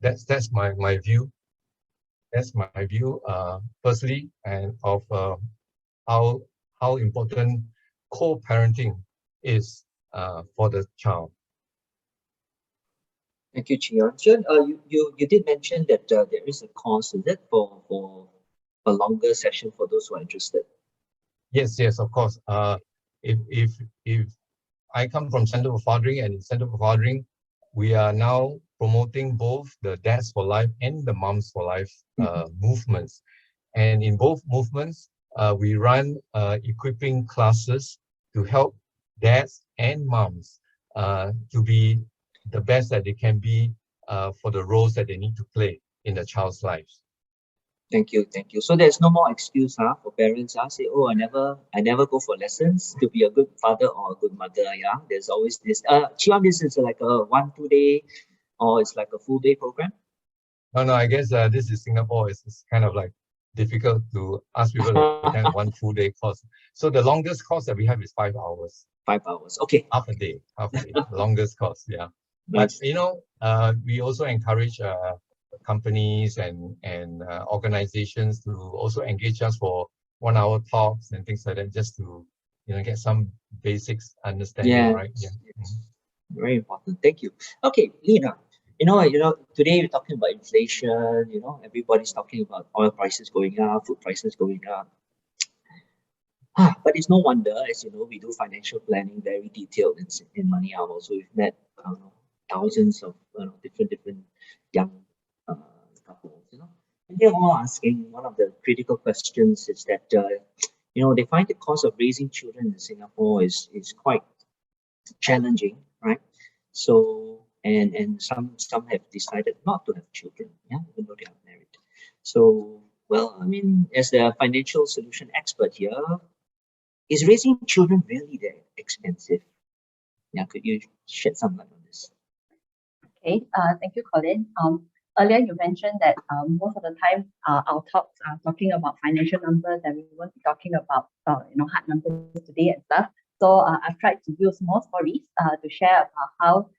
That's my view. That's my view, personally, and of how important co-parenting is for the child. Thank you, Chee. You did mention that there is a course, is it, for a longer session for those who are interested? Yes, of course. If I come from Center for Fathering, and in Center for Fathering, we are now promoting both the Dads for Life and the Moms for Life movements. And in both movements, we run equipping classes to help dads and moms to be the best that they can be for the roles that they need to play in the child's lives. Thank you. So there's no more excuse for parents say, oh, I never go for lessons to be a good father or a good mother. Yeah, there's always this. Chiam, this is like a 1-2 day, or it's like a full day program? No, I guess this is Singapore. It's kind of like difficult to ask people to attend one full day course. So the longest course that we have is 5 hours. 5 hours. Okay. Half a day. Longest course, yeah. Nice. But we also encourage companies and organizations to also engage us for 1 hour talks and things like that, just to get some basics understanding, right? Yeah. Very important. Thank you. Okay, Lena. Today we're talking about inflation. Everybody's talking about oil prices going up, food prices going up. But it's no wonder, as you know, we do financial planning very detailed in MoneyOwl. So we've met thousands of different young couples. And they're all asking, one of the critical questions is that they find the cost of raising children in Singapore is quite challenging, right? So and some have decided not to have children, even though they are married. So, well, I mean, as the financial solution expert here, is raising children really that expensive? Yeah, could you shed some light on this? Okay, thank you, Colin. Earlier you mentioned that most of the time our talks are talking about financial numbers, and we won't be talking about hard numbers today and stuff. So I've tried to use more stories to share about how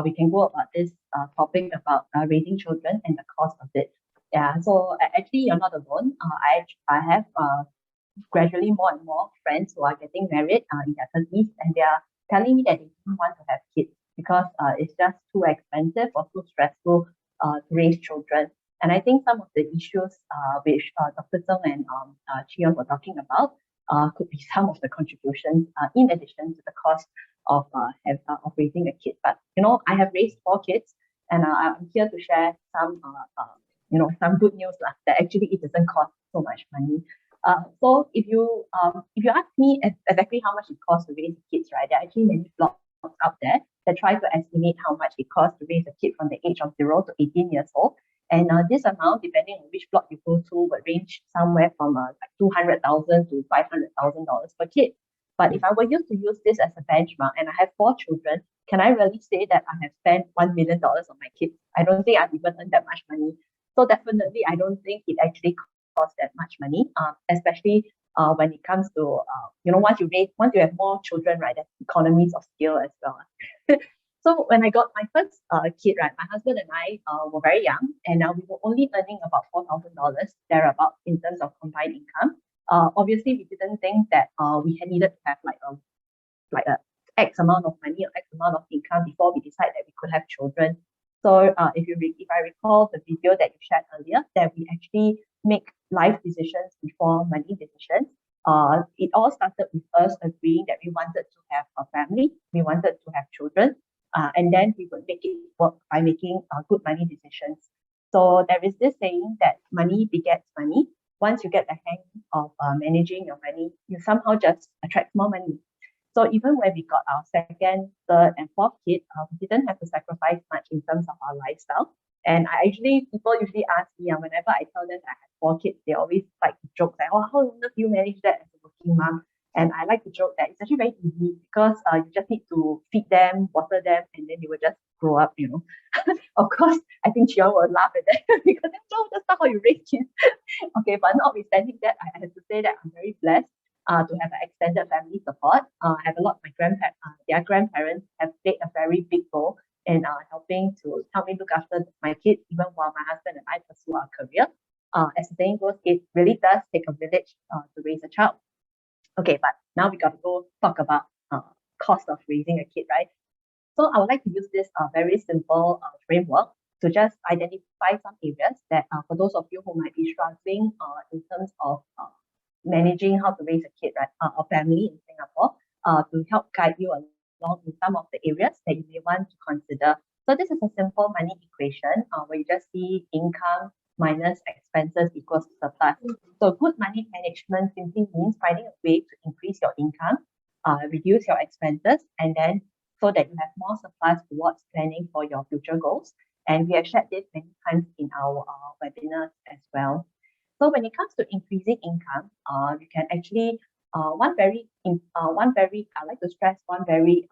we can go about this topic about raising children and the cost of it. Yeah, so actually you're not alone. I have gradually more and more friends who are getting married in their 30s, and they are telling me that they don't want to have kids because it's just too expensive or too stressful to raise children. And I think some of the issues which Dr. Zheng and Chee were talking about could be some of the contributions in addition to the cost of raising a kid. But I have raised 4 kids, and I'm here to share some some good news that actually it doesn't cost so much money. So if you ask me exactly how much it costs to raise kids, right, there are actually many blogs out there that try to estimate how much it costs to raise a kid from the age of 0 to 18 years old. And this amount, depending on which blog you go to, would range somewhere from like $200,000 to $500,000 per kid. But if I were used to use this as a benchmark, and I have 4 children, can I really say that I have spent $1 million on my kids? I don't think I've even earned that much money. So definitely, I don't think it actually costs that much money, especially when it comes to once you have more children, right, there's economies of scale as well. So when I got my first kid, right, my husband and I were very young, and we were only earning about $4,000 thereabout in terms of combined income. Obviously, we didn't think that we had needed to have like a X amount of money or X amount of income before we decide that we could have children. So if I recall the video that you shared earlier, that we actually make life decisions before money decisions. It all started with us agreeing that we wanted to have a family, we wanted to have children, and then we would make it work by making good money decisions. So there is this saying that money begets money. Once you get the hang of managing your money, you somehow just attract more money. So even when we got our second, third, and fourth kid, we didn't have to sacrifice much in terms of our lifestyle. And people usually ask me, whenever I tell them that I have 4 kids, they always like to joke that, oh, how on earth do you manage that as a working mom? And I like to joke that it's actually very easy because you just need to feed them, water them, and then they will just grow up, Of course, I think Chia will laugh at that because that's not how you raise kids. Okay, but notwithstanding that, I have to say that I'm very blessed to have an extended family support. I have a lot of my grandparents, their grandparents have played a very big role and helping to help me look after my kids even while my husband and I pursue our career. As the saying goes, it really does take a village to raise a child. Okay, but now we got to go talk about cost of raising a kid, right? So I would like to use this very simple framework to just identify some areas that for those of you who might be struggling in terms of managing how to raise a kid, right, or family in Singapore, to help guide you along in some of the areas that you may want to consider. So this is a simple money equation where you just see income minus expenses equals surplus. So good money management simply means finding a way to increase your income, reduce your expenses, and then so that you have more surplus towards planning for your future goals. And we have shared this many times in our webinars as well. So when it comes to increasing income, you can actually I like to stress one very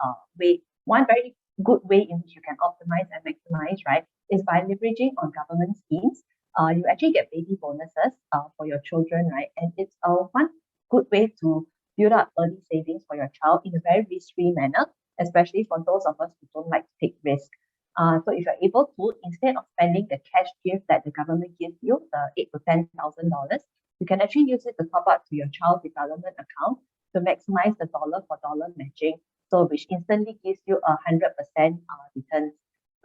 good way in which you can optimize and maximize, right, is by leveraging on government schemes. You actually get baby bonuses for your children, right? And it's one good way to build up early savings for your child in a very risk-free manner, especially for those of us who don't like to take risk. So if you're able to, instead of spending the cash gift that the government gives you, the $8,000 to $10,000, you can actually use it to top up to your child development account to maximize the dollar for dollar matching, so which instantly gives you 100% returns.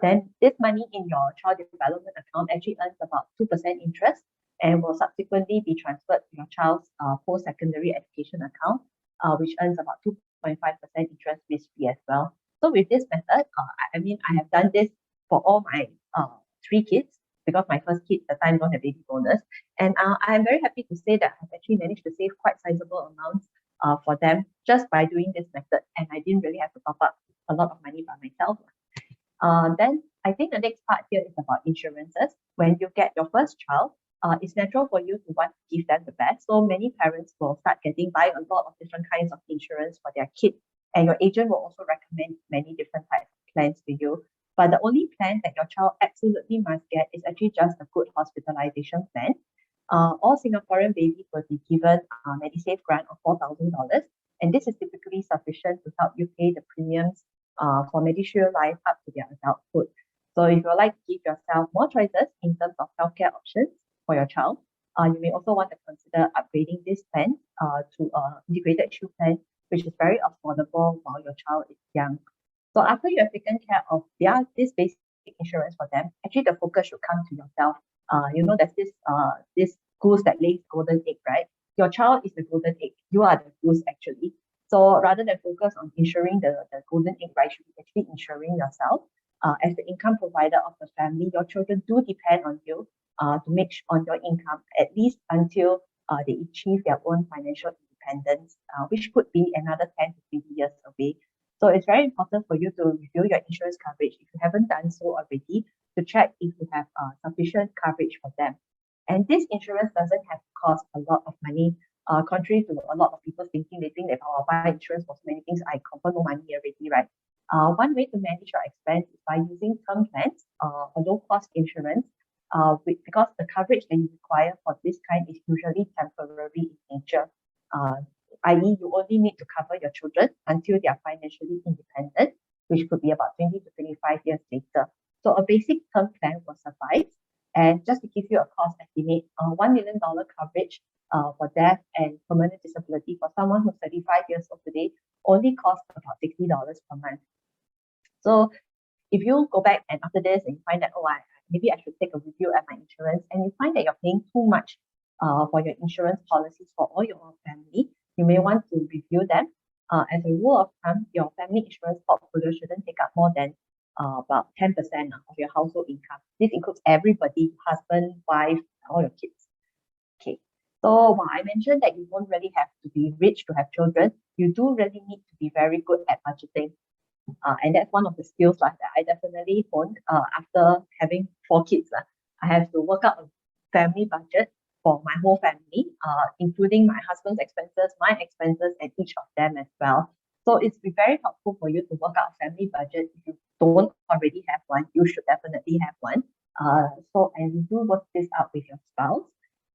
Then this money in your child development account actually earns about 2% interest and will subsequently be transferred to your child's post-secondary education account, which earns about 2.5% interest risk-free as well. So with this method, I have done this for all my 3 kids, because my first kid at the time don't have baby bonus. And I am very happy to say that I've actually managed to save quite sizable amounts for them just by doing this method. And I didn't really have to top up a lot of money by myself. Then I think the next part here is about insurances. When you get your first child, it's natural for you to want to give them the best. So many parents will start buying a lot of different kinds of insurance for their kids. And your agent will also recommend many different types of plans to you. But the only plan that your child absolutely must get is actually just a good hospitalization plan. All Singaporean babies will be given a Medisave grant of $4,000. And this is typically sufficient to help you pay the premiums for MediShield Life up to their adulthood. So if you would like to give yourself more choices in terms of healthcare options for your child, you may also want to consider upgrading this plan to an integrated shield plan, which is very affordable while your child is young. So after you have taken care of this basic insurance for them, actually the focus should come to yourself. There's this goose that lays golden egg, right? Your child is the golden egg. You are the goose actually. So rather than focus on ensuring the golden egg, right, you should be actually ensuring yourself as the income provider of the family. Your children do depend on you to make on your income at least until they achieve their own financial independence, which could be another 10 to 20 years away. So it's very important for you to review your insurance coverage if you haven't done so already, to check if you have sufficient coverage for them. And this insurance doesn't have to cost a lot of money. Contrary to a lot of people thinking, they think that I'll buy insurance for so many things, I confirm no money already, right? One way to manage your expense is by using term plans or low-cost insurance, because the coverage that you require for this kind is usually temporary in nature. I.e., you only need to cover your children until they are financially independent, which could be about 20 to 25 years later. So a basic term plan will suffice. And just to give you a cost estimate, $1 million coverage for death and permanent disability for someone who's 35 years old today only costs about $60 per month. So if you go back and after this and you find that, maybe I should take a review at my insurance, and you find that you're paying too much for your insurance policies for all your family, you may want to review them. As a rule of thumb, your family insurance portfolio shouldn't take up more than about 10% of your household income. This includes everybody, husband, wife, all your kids. Okay. So while I mentioned that you don't really have to be rich to have children, you do really need to be very good at budgeting. And that's one of the skills that I definitely honed after having 4 kids. I have to work out a family budget for my whole family, including my husband's expenses, my expenses, and each of them as well. So it's very helpful for you to work out a family budget. If you don't already have one, you should definitely have one. And you do work this out with your spouse.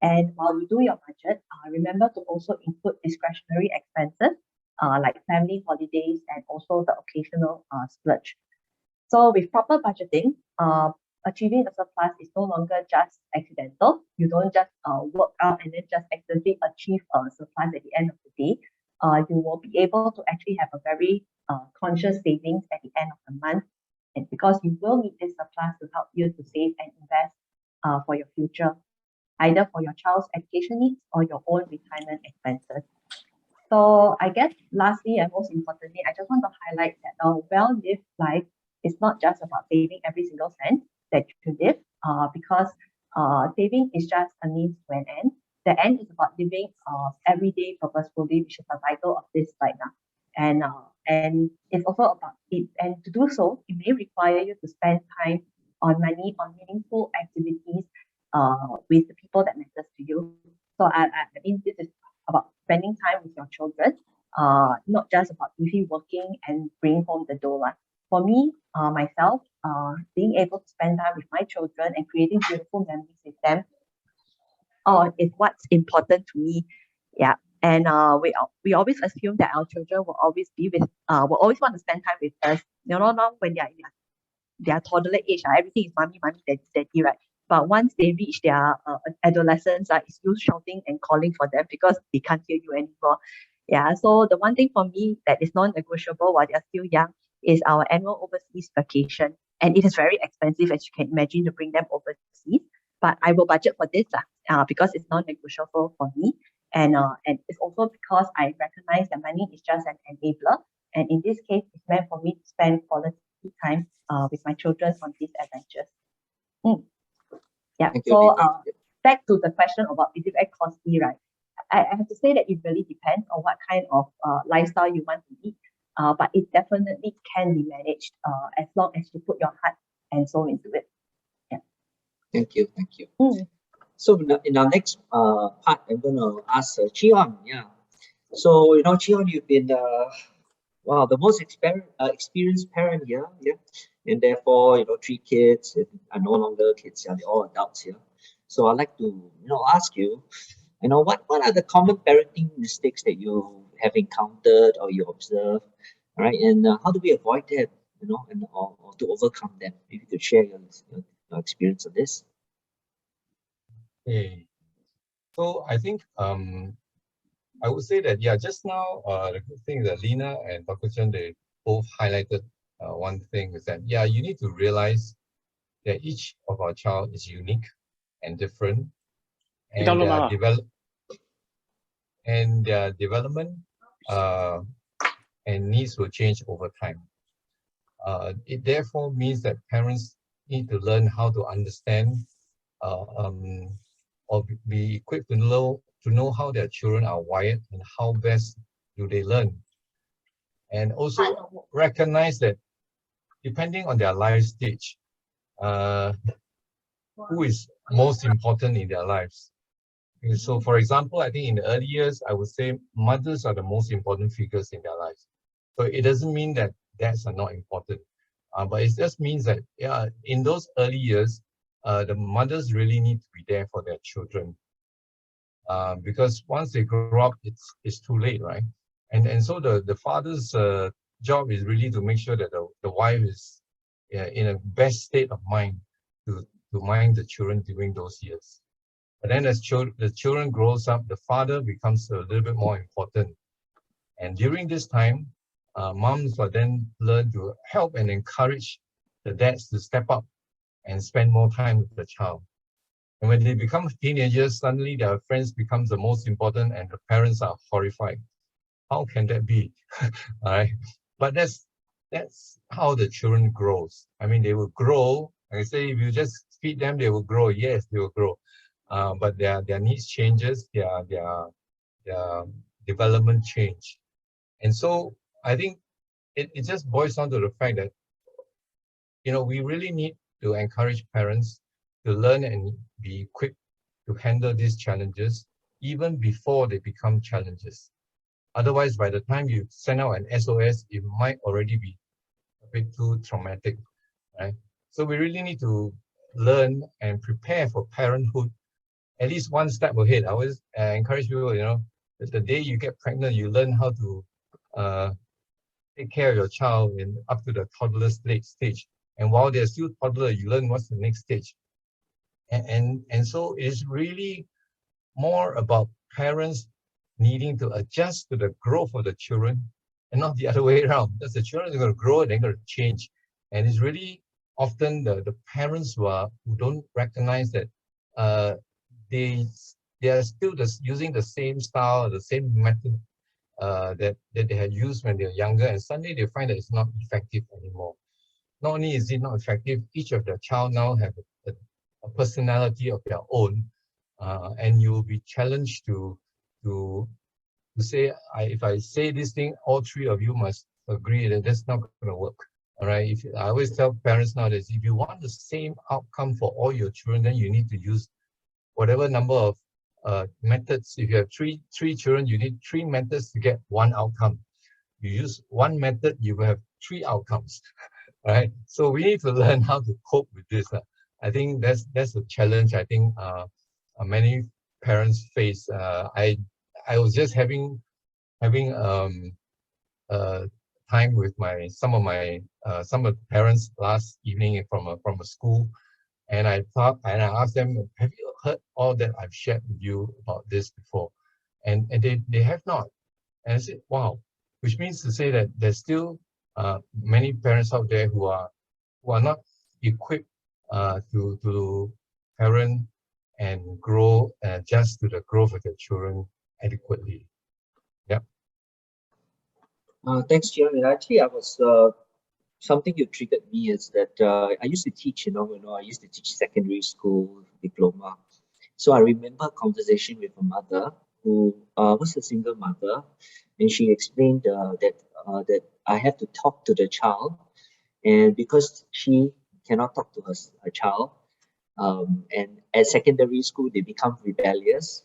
And while you do your budget, remember to also include discretionary expenses like family holidays and also the occasional splurge. So with proper budgeting, achieving a surplus is no longer just accidental. You don't just work out and then just accidentally achieve a surplus at the end of the day. You will be able to actually have a very conscious savings at the end of the month, and because you will need this surplus to help you to save and invest for your future, either for your child's education needs or your own retirement expenses. So I guess lastly and most importantly, I just want to highlight that a well-lived life is not just about saving every single cent that you live, because saving is just a means to an end. The end is about living every day purposefully, which is the title of this slide now. And it's also about it. And to do so, it may require you to spend time on money, on meaningful activities with the people that matters to you. So I mean, this is about spending time with your children, not just about really working and bringing home the dough. For me, myself, being able to spend time with my children and creating beautiful memories with them is what's important to me. Yeah. And we always assume that our children will always be with will always want to spend time with us. You know, not when they're in their toddler age, everything is mommy, mommy, daddy, daddy, right? But once they reach their adolescence, it's you shouting and calling for them because they can't hear you anymore. Yeah. So the one thing for me that is non-negotiable while they're still young is our annual overseas vacation. And it is very expensive, as you can imagine, to bring them overseas. But I will budget for this because it's non-negotiable for me. And it's also because I recognize that money is just an enabler. And in this case, it's meant for me to spend quality time with my children on these adventures. Yeah. So back to the question about is it very costly, right? I have to say that it really depends on what kind of lifestyle you want to lead. But it definitely can be managed as long as you put your heart and soul into it. Yeah. Thank you. Thank you. So in our next part, I'm going to ask Chee. Yeah. So, Chee, you've been the most experienced parent here. Yeah. And therefore, 3 kids are no longer kids. They're all adults here. So I'd like to, ask you, what are the common parenting mistakes that you have encountered or you observe, all right? And how do we avoid that, and or to overcome them? If you could share your experience of this. Okay. So I think I would say that, yeah, just now the good thing that Lena and Dr. Zheng, they both highlighted one thing is that, yeah, you need to realize that each of our child is unique and different, and their development and needs will change over time. It therefore means that parents need to learn how to understand or be equipped to know how their children are wired and how best do they learn. And also recognize that depending on their life stage, who is most important in their lives. So for example, I think in the early years, I would say mothers are the most important figures in their lives. So it doesn't mean that dads are not important, but it just means that, yeah, in those early years, the mothers really need to be there for their children. Because once they grow up, it's too late, right? And so the father's job is really to make sure that the wife is in a best state of mind to mind the children during those years. But then as the children grows up, the father becomes a little bit more important. And during this time, moms will then learn to help and encourage the dads to step up and spend more time with the child. And when they become teenagers, suddenly their friends becomes the most important and the parents are horrified. How can that be? All right. But that's how the children grows. I mean, they will grow. Like I say, if you just feed them, they will grow. Yes, they will grow. But their needs changes, their development change. And so I think it just boils down to the fact that, we really need to encourage parents to learn and be equipped to handle these challenges even before they become challenges. Otherwise, by the time you send out an SOS, it might already be a bit too traumatic, right? So we really need to learn and prepare for parenthood at least one step ahead. I always encourage people, that the day you get pregnant, you learn how to take care of your child up to the toddler stage. And while they're still toddler, you learn what's the next stage. And so it's really more about parents needing to adjust to the growth of the children and not the other way around. Because the children are going to grow and they're going to change. And it's really often the parents who don't recognize that they are still using the same style, the same method that they had used when they were younger, and suddenly they find that it's not effective anymore. Not only is it not effective, each of the child now have a personality of their own, and you will be challenged to say, if I say this thing, all three of you must agree that that's not going to work. All right. I always tell parents nowadays, if you want the same outcome for all your children, then you need to use whatever number of methods. If you have three children, you need 3 methods to get 1 outcome. You use 1 method, you will have 3 outcomes. Right. So we need to learn how to cope with this. I think that's a challenge. I think many parents face. I was just having time with some of the parents last evening from a school, and I asked them, have you heard all that I've shared with you about this before? And they have not. And I said, wow, which means to say that there's still many parents out there who are not equipped to parent and grow and adjust to the growth of their children adequately. Yeah. Thanks, Yuen. Actually, I was something you triggered me is that I used to teach. I used to teach secondary school diploma. So I remember a conversation with a mother who was a single mother, and she explained that I have to talk to the child, and because she cannot talk to her child, and at secondary school they become rebellious,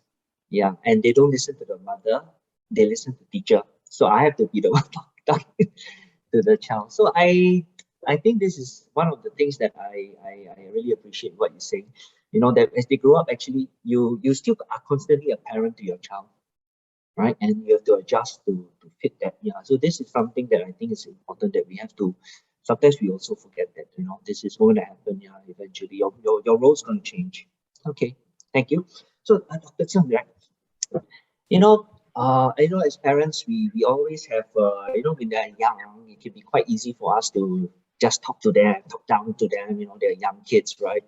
yeah, and they don't listen to the mother, they listen to teacher. So I have to be the one talking to the child. So I think this is one of the things that I really appreciate what you're saying. That as they grow up, actually you still are constantly a parent to your child, right? And you have to adjust to fit that. Yeah. So this is something that I think is important, that we have to. Sometimes we also forget that this is going to happen. Yeah, eventually your role's going to change. Okay, thank you. So Dr. Zheng, right? As parents, we always have when they're young, it can be quite easy for us to just talk to them, talk down to them. They're young kids, right?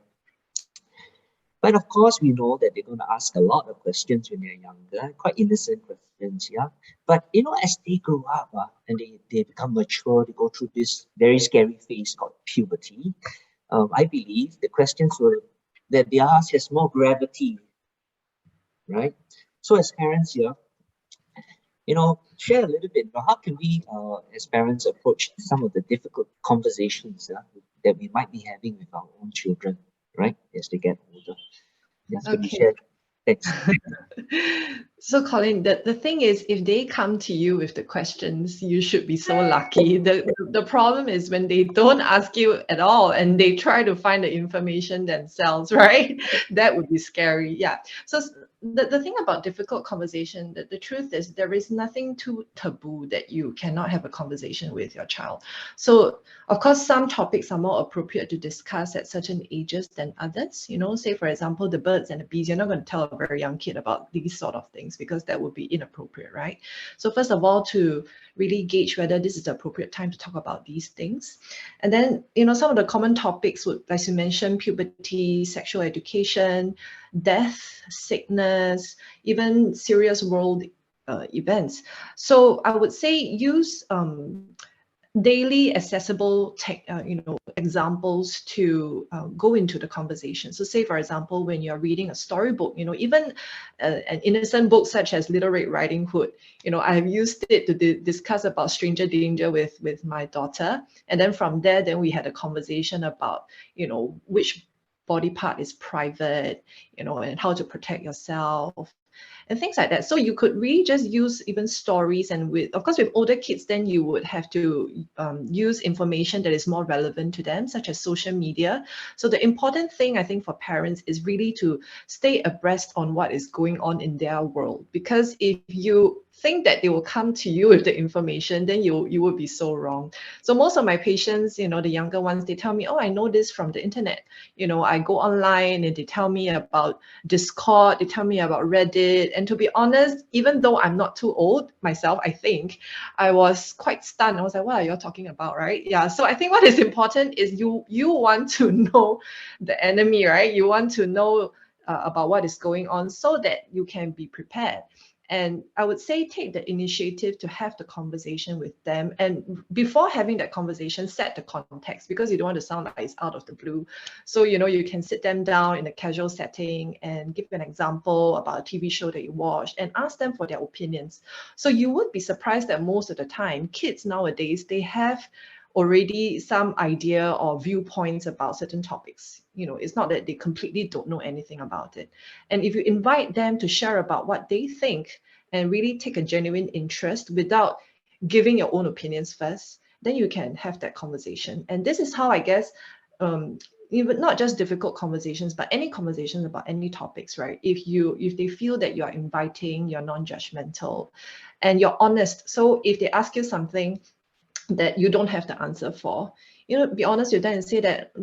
But of course, we know that they're going to ask a lot of questions when they're younger, quite innocent questions, yeah. But as they grow up and they become mature, they go through this very scary phase called puberty. I believe the questions that they ask has more gravity, right? So as parents here, share a little bit about how can we, as parents, approach some of the difficult conversations that we might be having with our own children, right, as they get older. Yes, can you share? Thanks. So Colin, the thing is, if they come to you with the questions, you should be so lucky. The problem is when they don't ask you at all and they try to find the information themselves, right? That would be scary. Yeah. So the thing about difficult conversation, the truth is there is nothing too taboo that you cannot have a conversation with your child. So of course, some topics are more appropriate to discuss at certain ages than others. Say for example, the birds and the bees, you're not going to tell a very young kid about these sort of things because that would be inappropriate, right? So first of all, to really gauge whether this is the appropriate time to talk about these things. And then, some of the common topics would, as you mentioned, puberty, sexual education, death, sickness, even serious world events. So I would say use daily accessible examples to go into the conversation. So say, for example, when you're reading a storybook, even an innocent book such as Little Red Riding Hood, I have used it to discuss about stranger danger with my daughter. And then from there, then we had a conversation about, which body part is private, and how to protect yourself, and things like that. So you could really just use even stories, and of course with older kids, then you would have to use information that is more relevant to them, such as social media. So the important thing, I think, for parents is really to stay abreast on what is going on in their world, because if you think that they will come to you with the information, then you would be so wrong. So most of my patients, the younger ones, they tell me, oh, I know this from the internet. I go online and they tell me about Discord, they tell me about Reddit. And to be honest, even though I'm not too old myself, I think I was quite stunned. I was like, what are you talking about, right? Yeah. So I think what is important is you want to know the enemy, right? You want to know about what is going on so that you can be prepared. And I would say take the initiative to have the conversation with them. And before having that conversation, set the context, because you don't want to sound like it's out of the blue. So, you can sit them down in a casual setting and give an example about a TV show that you watched and ask them for their opinions. So you would be surprised that most of the time, kids nowadays, they have already some idea or viewpoints about certain topics. It's not that they completely don't know anything about it. And if you invite them to share about what they think and really take a genuine interest without giving your own opinions first, then you can have that conversation. And this is how, I guess, even not just difficult conversations, but any conversations about any topics, right? If they feel that you're inviting, you're non-judgmental, and you're honest. So if they ask you something that you don't have the answer for, be honest with them and say that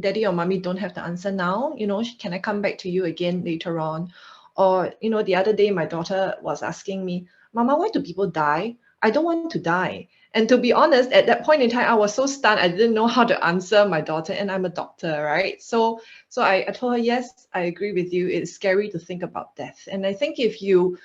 daddy or mommy don't have the answer now. Can I come back to you again later on? Or, the other day my daughter was asking me, Mama, why do people die? I don't want to die. And to be honest, at that point in time, I was so stunned. I didn't know how to answer my daughter, and I'm a doctor, right? So I told her, yes, I agree with you. It's scary to think about death. And I think if you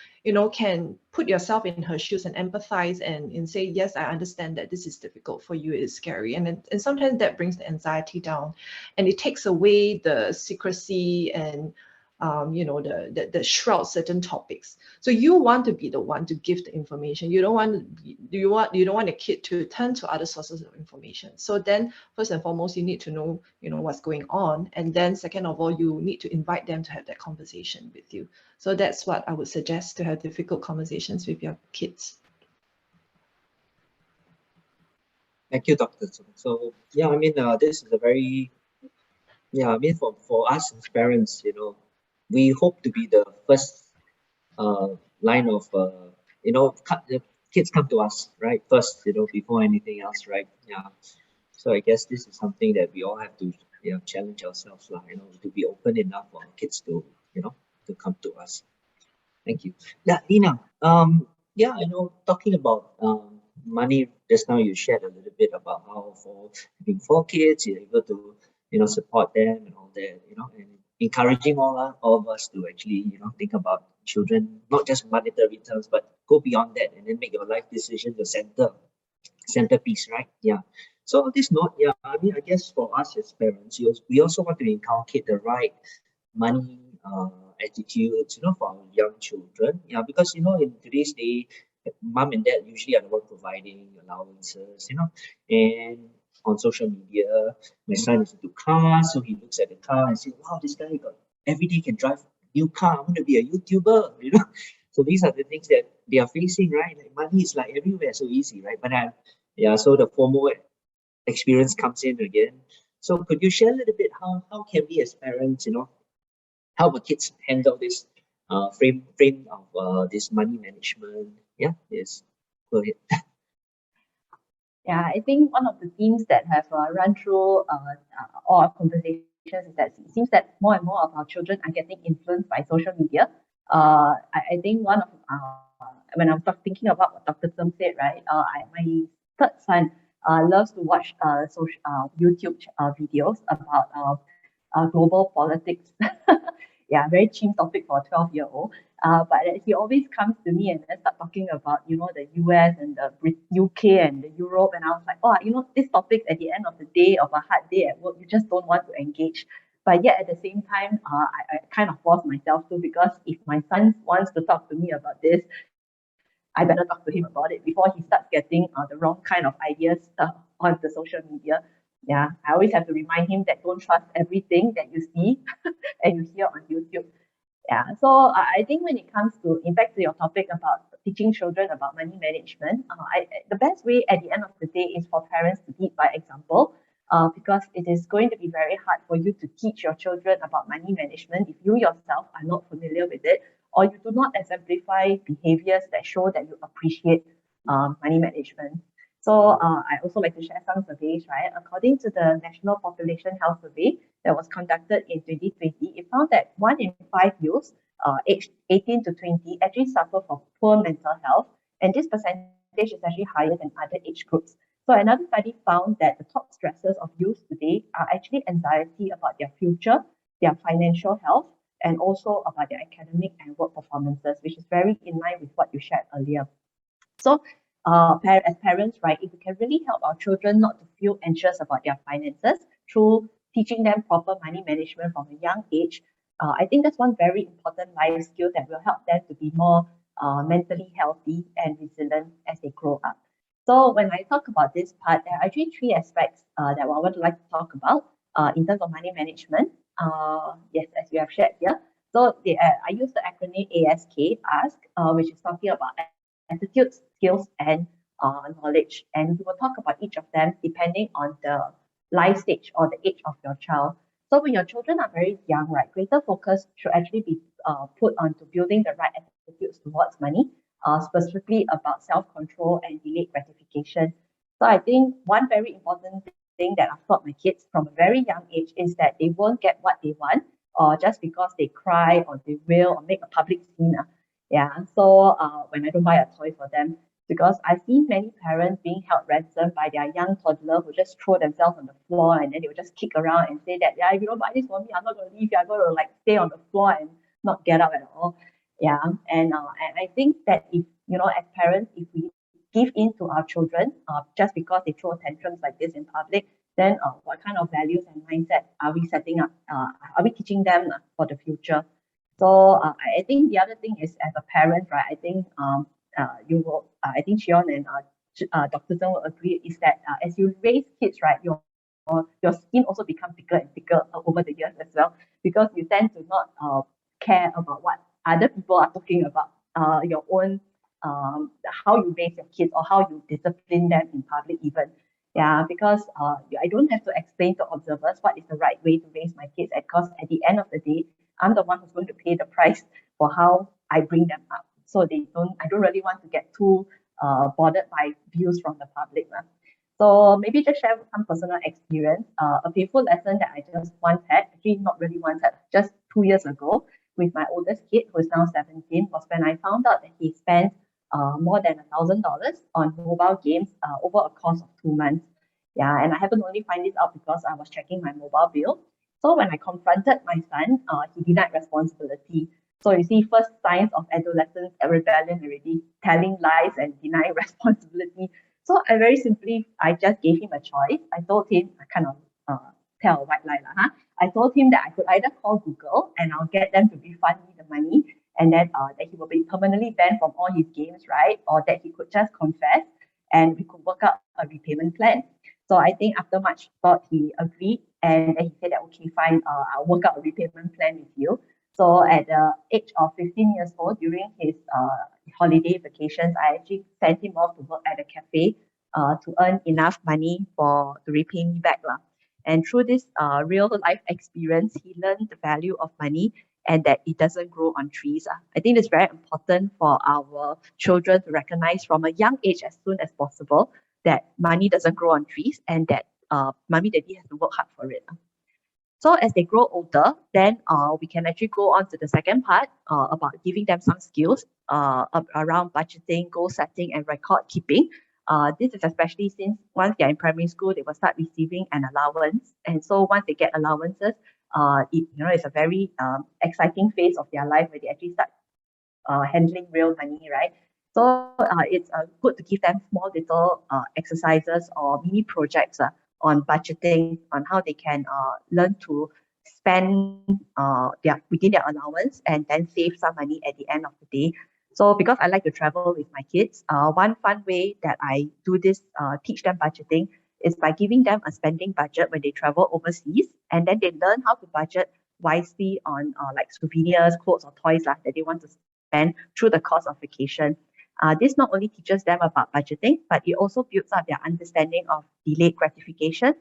can put yourself in her shoes and empathize and say, yes, I understand that this is difficult for you, it is scary. And sometimes that brings the anxiety down, and it takes away the secrecy and that shroud certain topics. So you want to be the one to give the information. You don't want a kid to turn to other sources of information. So then, first and foremost, you need to know what's going on, and then second of all, you need to invite them to have that conversation with you. So that's what I would suggest, to have difficult conversations with your kids. Thank you, Dr. So yeah, I mean, this is a very, yeah, I mean, for us as parents, we hope to be the first line of, the kids come to us, right? First, before anything else, right? Yeah. So I guess this is something that we all have to, challenge ourselves, to be open enough for our kids to, to come to us. Thank you. Yeah, Lena, yeah, talking about money, just now you shared a little bit about how for having 4 kids, you're able to, support them and all that, and encouraging all of us to actually, think about children, not just monetary terms, but go beyond that and then make your life decision the centerpiece, right? Yeah. So on this note, yeah, I mean, I guess for us as parents, we also want to inculcate the right money attitudes, for our young children. Yeah, because in today's day, mom and dad usually are the one providing allowances, and on social media, my son is into cars, so he looks at the car and says, wow, this guy got every day can drive a new car. I want to be a YouTuber, So these are the things that they are facing, right? Like money is like everywhere, so easy, right? But yeah, so the FOMO experience comes in again. So could you share a little bit how can we as parents, how will kids handle this frame of this money management? Yeah, yes. Go ahead. Yeah, I think one of the themes that have run through all our conversations is that it seems that more and more of our children are getting influenced by social media. I think one of when I was thinking about what Dr. Zheng said, right? My third son loves to watch social YouTube videos about global politics. Yeah, very cheap topic for a 12-year-old. But he always comes to me and then start talking about, the US and the UK and the Europe. And I was like, oh, these topics at the end of the day, of a hard day at work, you just don't want to engage. But yet at the same time, I kind of force myself to, because if my son wants to talk to me about this, I better talk to him about it before he starts getting the wrong kind of ideas on the social media. Yeah, I always have to remind him that don't trust everything that you see and you hear on YouTube. Yeah, so I think when it comes to, in fact, to your topic about teaching children about money management, the best way at the end of the day is for parents to lead by example, because it is going to be very hard for you to teach your children about money management if you yourself are not familiar with it, or you do not exemplify behaviors that show that you appreciate money management. So I also like to share some surveys, right? According to the National Population Health Survey that was conducted in 2020, it found that 1 in 5 youths aged 18 to 20 actually suffer from poor mental health, and this percentage is actually higher than other age groups. So another study found that the top stressors of youth today are actually anxiety about their future, their financial health, and also about their academic and work performances, which is very in line with what you shared earlier. So as parents, right, if we can really help our children not to feel anxious about their finances through teaching them proper money management from a young age, I think that's one very important life skill that will help them to be more mentally healthy and resilient as they grow up. So when I talk about this part, there are actually three aspects that I would like to talk about in terms of money management. Yes, as you have shared here. So I use the acronym ASK, which is talking about attitudes, skills, and knowledge. And we will talk about each of them depending on the life stage or the age of your child. So when your children are very young, right, greater focus should actually be put onto building the right attitudes towards money, specifically about self-control and delayed gratification. So I think one very important thing that I've taught my kids from a very young age is that they won't get what they want, or just because they cry or they will or make a public scene. Yeah, so when I don't buy a toy for them, because I've seen many parents being held ransom by their young toddler who just throw themselves on the floor, and then they will just kick around and say that, yeah, if you don't buy this for me, I'm not going to leave you. I'm going to like stay on the floor and not get up at all. Yeah, and I think that if, you know, as parents, if we give in to our children just because they throw tantrums like this in public, then what kind of values and mindset are we setting up? Are we teaching them for the future? So I think the other thing is, as a parent, right, I think you will, I think Shion and Dr. Zheng will agree, is that as you raise kids, right, your skin also becomes thicker and thicker over the years as well, because you tend to not care about what other people are talking about, your own, how you raise your kids or how you discipline them in public even. Yeah, because I don't have to explain to observers what is the right way to raise my kids, because at the end of the day, I'm the one who's going to pay the price for how I bring them up. So I don't really want to get too bothered by views from the public. So maybe just share some personal experience. A painful lesson that I just once had, actually not really once had, just 2 years ago with my oldest kid, who is now 17, was when I found out that he spent more than $1,000 on mobile games over a course of 2 months. Yeah, and I happened to only find this out because I was checking my mobile bill. So when I confronted my son, he denied responsibility. So you see, first signs of adolescence rebellion already, telling lies and denying responsibility. So I just gave him a choice. I told him, I kind of tell a white lie, I told him that I could either call Google and I'll get them to refund me the money, and then that he will be permanently banned from all his games, right? Or that he could just confess and we could work out a repayment plan. So I think after much thought, he agreed, and then he said that, okay, fine, I'll work out a repayment plan with you. So at the age of 15 years old, during his holiday vacations, I actually sent him off to work at a cafe to earn enough money to repay me back. And through this real life experience, he learned the value of money and that it doesn't grow on trees. I think it's very important for our children to recognize from a young age, as soon as possible, that money doesn't grow on trees, and that mommy daddy has to work hard for it. So as they grow older, then we can actually go on to the second part about giving them some skills around budgeting, goal setting, and record keeping. This is especially since once they're in primary school, they will start receiving an allowance. And so once they get allowances, it's a very exciting phase of their life where they actually start handling real money, right? So it's good to give them small little exercises or mini projects on budgeting, on how they can learn to spend within their allowance and then save some money at the end of the day. So because I like to travel with my kids, one fun way that I do this, teach them budgeting, is by giving them a spending budget when they travel overseas, and then they learn how to budget wisely on like souvenirs, clothes or toys that they want to spend through the course of vacation. This not only teaches them about budgeting, but it also builds up their understanding of delayed gratification,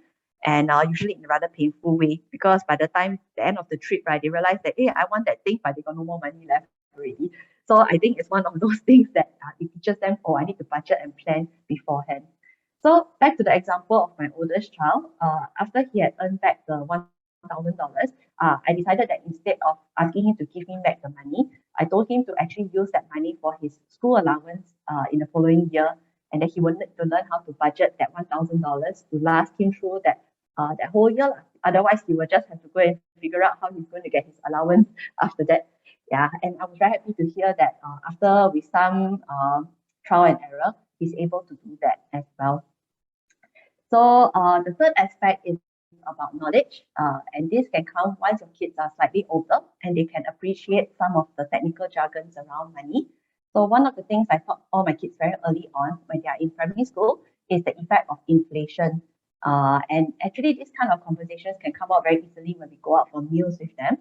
and usually in a rather painful way, because by the time the end of the trip, right, they realize that, hey, I want that thing, but they got no more money left already. So I think it's one of those things that it teaches them, oh, I need to budget and plan beforehand. So back to the example of my oldest child, after he had earned back the $1,000, I decided that instead of asking him to give me back the money, I told him to actually use that money for his school allowance in the following year, and that he would need to learn how to budget that $1,000 to last him through that whole year. Otherwise, he will just have to go and figure out how he's going to get his allowance after that. Yeah, and I was very happy to hear that after with some trial and error, he's able to do that as well. So the third aspect is about knowledge, and this can come once your kids are slightly older and they can appreciate some of the technical jargons around money. So one of the things I taught all my kids very early on when they are in primary school is the effect of inflation. And actually, these kind of conversations can come out very easily when we go out for meals with them,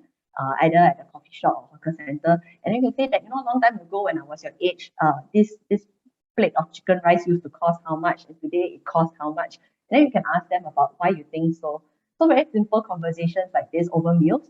either at a coffee shop or hawker center. And then you can say that, a long time ago when I was your age, this plate of chicken rice used to cost how much, and today it costs how much. And then you can ask them about why you think so. So very simple conversations like this over meals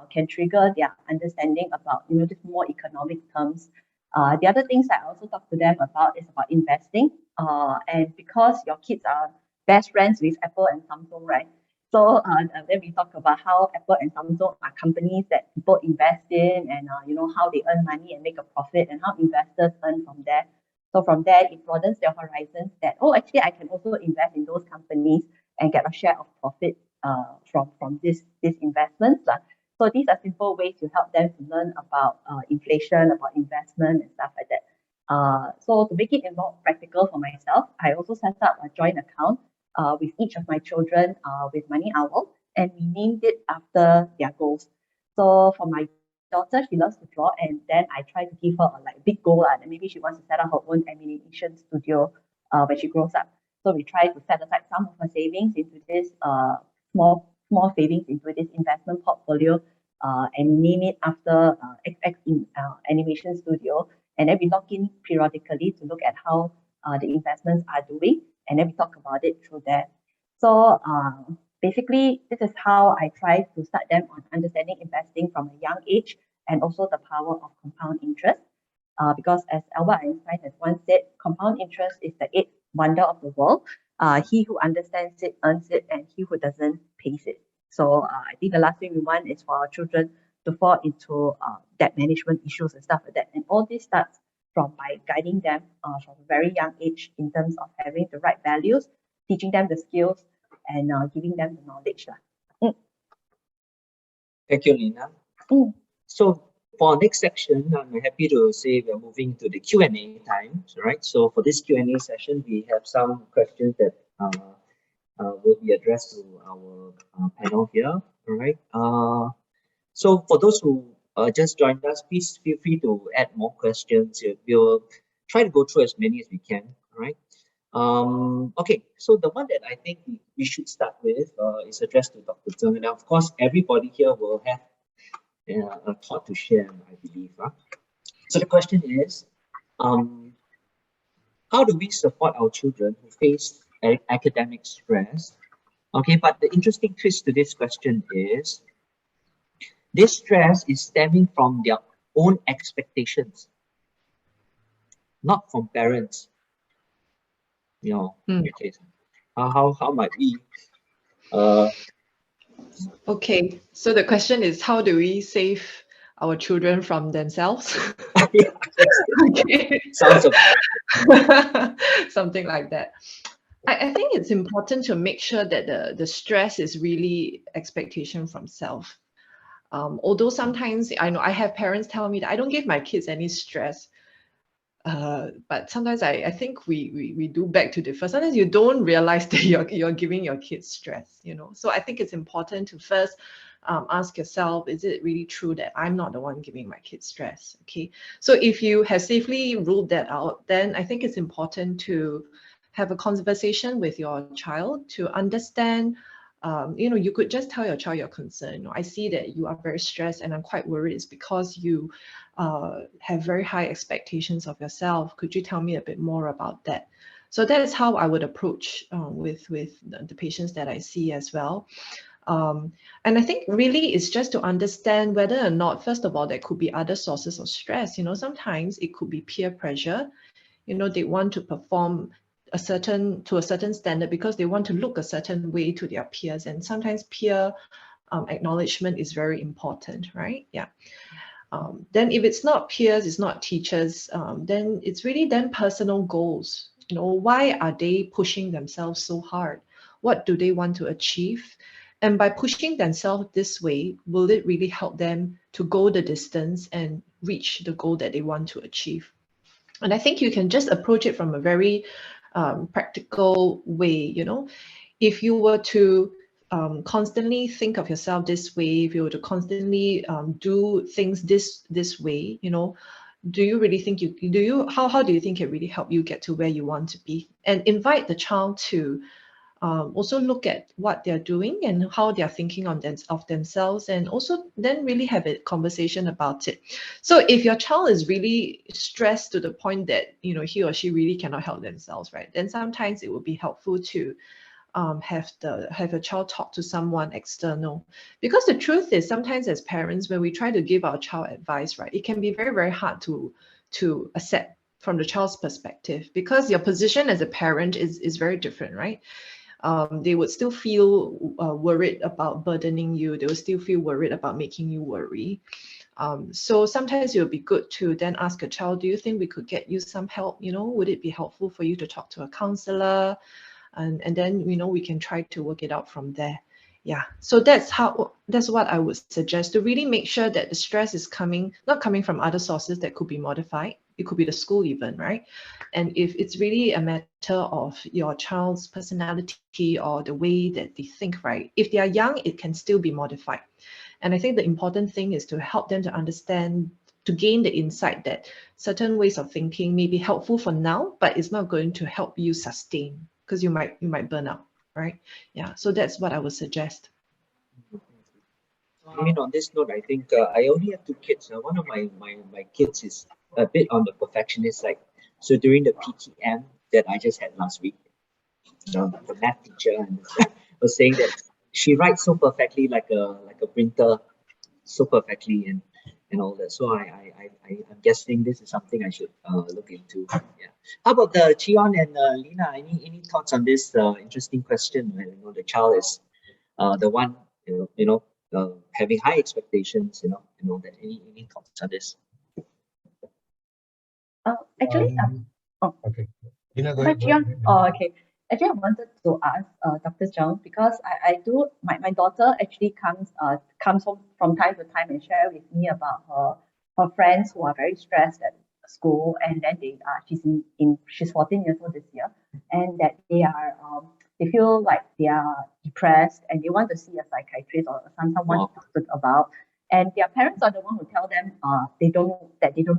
can trigger their understanding about, just more economic terms. The other things that I also talk to them about is about investing. And because your kids are best friends with Apple and Samsung, right? So then we talk about how Apple and Samsung are companies that people invest in, and how they earn money and make a profit, and how investors earn from there. So from there, it broadens their horizons that, oh, actually, I can also invest in those companies and get a share of profit from this investments. So these are simple ways to help them to learn about inflation, about investment and stuff like that. So to make it more practical for myself, I also set up a joint account with each of my children with MoneyOwl, and we named it after their goals. So for my daughter, she loves to draw, and then I try to give her a big goal that maybe she wants to set up her own animation studio when she grows up. So we try to set aside some of her savings into this small savings into this investment portfolio, and name it after XX Animation Studio. And then we log in periodically to look at how the investments are doing, and then we talk about it through there. So basically, this is how I try to start them on understanding investing from a young age, and also the power of compound interest. Because as Albert Einstein has once said, compound interest is the eighth wonder of the world. He who understands it earns it, and he who doesn't pays it. So I think the last thing we want is for our children to fall into debt management issues and stuff like that. And all this starts from by guiding them from a very young age in terms of having the right values, teaching them the skills, and giving them the knowledge. Thank you, Lena. So for our next section, I'm happy to say we're moving to the Q&A time, right? So for this Q&A session, we have some questions that will be addressed to our panel here, all right? So for those who just joined us, please feel free to add more questions. We'll try to go through as many as we can, all right? Okay, so the one that I think we should start with is addressed to Dr. Zheng. And of course, everybody here will have a thought to share, I believe. So the question is, how do we support our children who face academic stress? Okay, but the interesting twist to this question is, this stress is stemming from their own expectations, not from parents. In your case, how might we? Okay, so the question is, how do we save our children from themselves? Okay. Sounds something like that. I think it's important to make sure that the stress is really expectation from self. Although sometimes I know I have parents tell me that I don't give my kids any stress. But sometimes I think we do beg to differ. Sometimes you don't realize that you're giving your kids stress, So I think it's important to first ask yourself, is it really true that I'm not the one giving my kids stress? Okay, so if you have safely ruled that out, then I think it's important to have a conversation with your child to understand you could just tell your child your concern. I see that you are very stressed and I'm quite worried. It's because you have very high expectations of yourself. Could you tell me a bit more about that? So that is how I would approach with the patients that I see as well. And I think really it's just to understand whether or not, first of all, there could be other sources of stress. Sometimes it could be peer pressure. They want to perform to a certain standard because they want to look a certain way to their peers. And sometimes peer acknowledgement is very important, right? Yeah. Then if it's not peers, it's not teachers, then it's really then personal goals. Why are they pushing themselves so hard? What do they want to achieve? And by pushing themselves this way, will it really help them to go the distance and reach the goal that they want to achieve? And I think you can just approach it from a very practical way. If you were to constantly think of yourself this way, if you were to constantly do things this way, do you really think how do you think it really help you get to where you want to be? And invite the child to also look at what they're doing and how they're thinking of themselves, and also then really have a conversation about it. So if your child is really stressed to the point that he or she really cannot help themselves, right, then sometimes it would be helpful to have a child talk to someone external, because the truth is sometimes as parents, when we try to give our child advice, right, it can be very, very hard to accept from the child's perspective, because your position as a parent is very different, right? They would still feel worried about burdening you. They will still feel worried about making you worry. So sometimes it would be good to then ask a child, do you think we could get you some help? Would it be helpful for you to talk to a counselor? And then, we can try to work it out from there. Yeah, so that's what I would suggest, to really make sure that the stress is not coming from other sources that could be modified. It could be the school even, right? And if it's really a matter of your child's personality or the way that they think, right? If they are young, it can still be modified. And I think the important thing is to help them to understand, to gain the insight that certain ways of thinking may be helpful for now, but it's not going to help you sustain, because you might burn out, right? Yeah, so that's what I would suggest. On this note, I think I only have two kids. One of my kids is a bit on the perfectionist side. So during the PTM that I just had last week, the math teacher was saying that she writes so perfectly, like a printer, so perfectly, and all that. So I'm guessing this is something I should look into. Yeah. How about the Cheon and Lena? Any thoughts on this interesting question? The child is the one having high expectations. That any thoughts on this? Actually, Okay. Lena, go hi, ahead. Jian. Oh, okay. Actually, I wanted to ask Dr. Zheng, because I do, my daughter actually comes home from time to time and share with me about her friends who are very stressed at school, and then she's 14 years old this year, and that they feel like they are depressed and they want to see a psychiatrist or someone to talk about. And their parents are the one who tell them they don't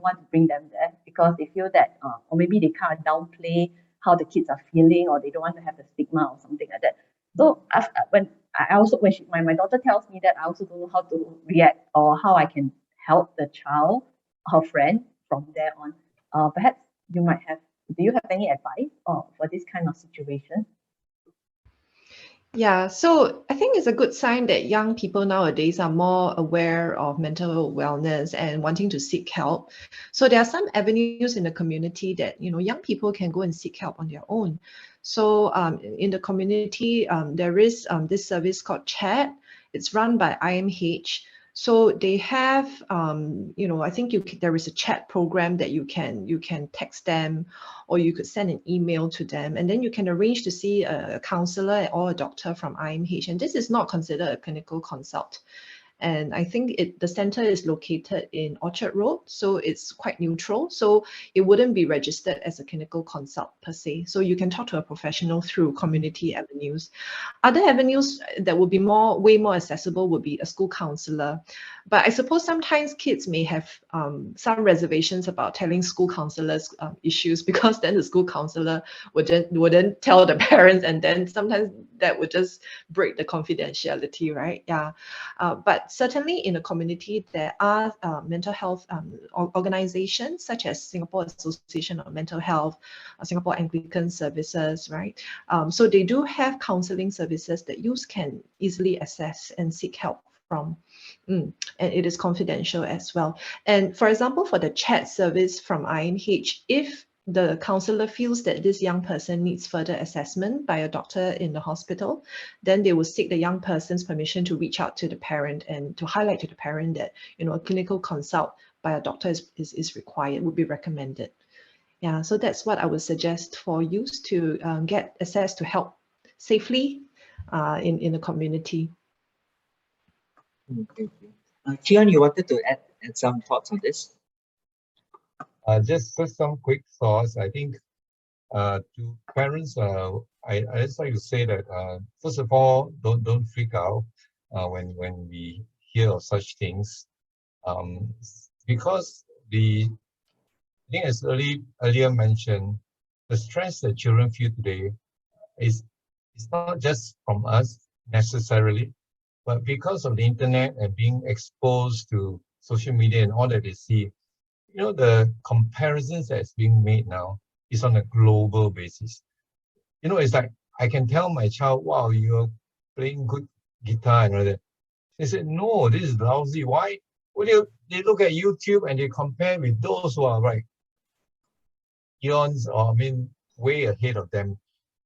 want to bring them there, because they feel that or maybe they kind of downplay how the kids are feeling, or they don't want to have the stigma or something like that. So when my daughter tells me that, I also don't know how to react or how I can help the child, her friend, from there on. Perhaps do you have any advice for this kind of situation? Yeah, so I think it's a good sign that young people nowadays are more aware of mental wellness and wanting to seek help. So there are some avenues in the community that young people can go and seek help on their own. So in the community, there is this service called Chat. It's run by IMH. So they have, I think there is a chat program that you can text them, or you could send an email to them, and then you can arrange to see a counselor or a doctor from IMH. And this is not considered a clinical consult. And I think the center is located in Orchard Road, so it's quite neutral. So it wouldn't be registered as a clinical consult per se. So you can talk to a professional through community avenues. Other avenues that would be way more accessible would be a school counselor. But I suppose sometimes kids may have some reservations about telling school counselors issues, because then the school counselor wouldn't tell the parents, and then sometimes that would just break the confidentiality, right? Yeah. But certainly in the community, there are mental health organizations such as Singapore Association of Mental Health, Singapore Anglican Services, right? So they do have counseling services that you can easily access and seek help from. And it is confidential as well. And for example, for the chat service from IMH, if the counselor feels that this young person needs further assessment by a doctor in the hospital, then they will seek the young person's permission to reach out to the parent and to highlight to the parent that, you know, a clinical consult by a doctor is required, would be recommended. Yeah, so that's what I would suggest for youth to get access to help safely in the community. Thank you. Chee, you wanted to add some thoughts on this? Just some quick thoughts. I think to parents, I just like to say that first of all, don't freak out when we hear of such things, because I think as earlier mentioned, the stress that children feel today is not just from us necessarily, but because of the internet and being exposed to social media and all that they see. You know, the comparisons that's being made now is on a global basis. You know, it's like I can tell my child, wow, you're playing good guitar and all that. They said, no, this is lousy. Why? Well, they look at YouTube and they compare with those who are like eons, or I mean, way ahead of them,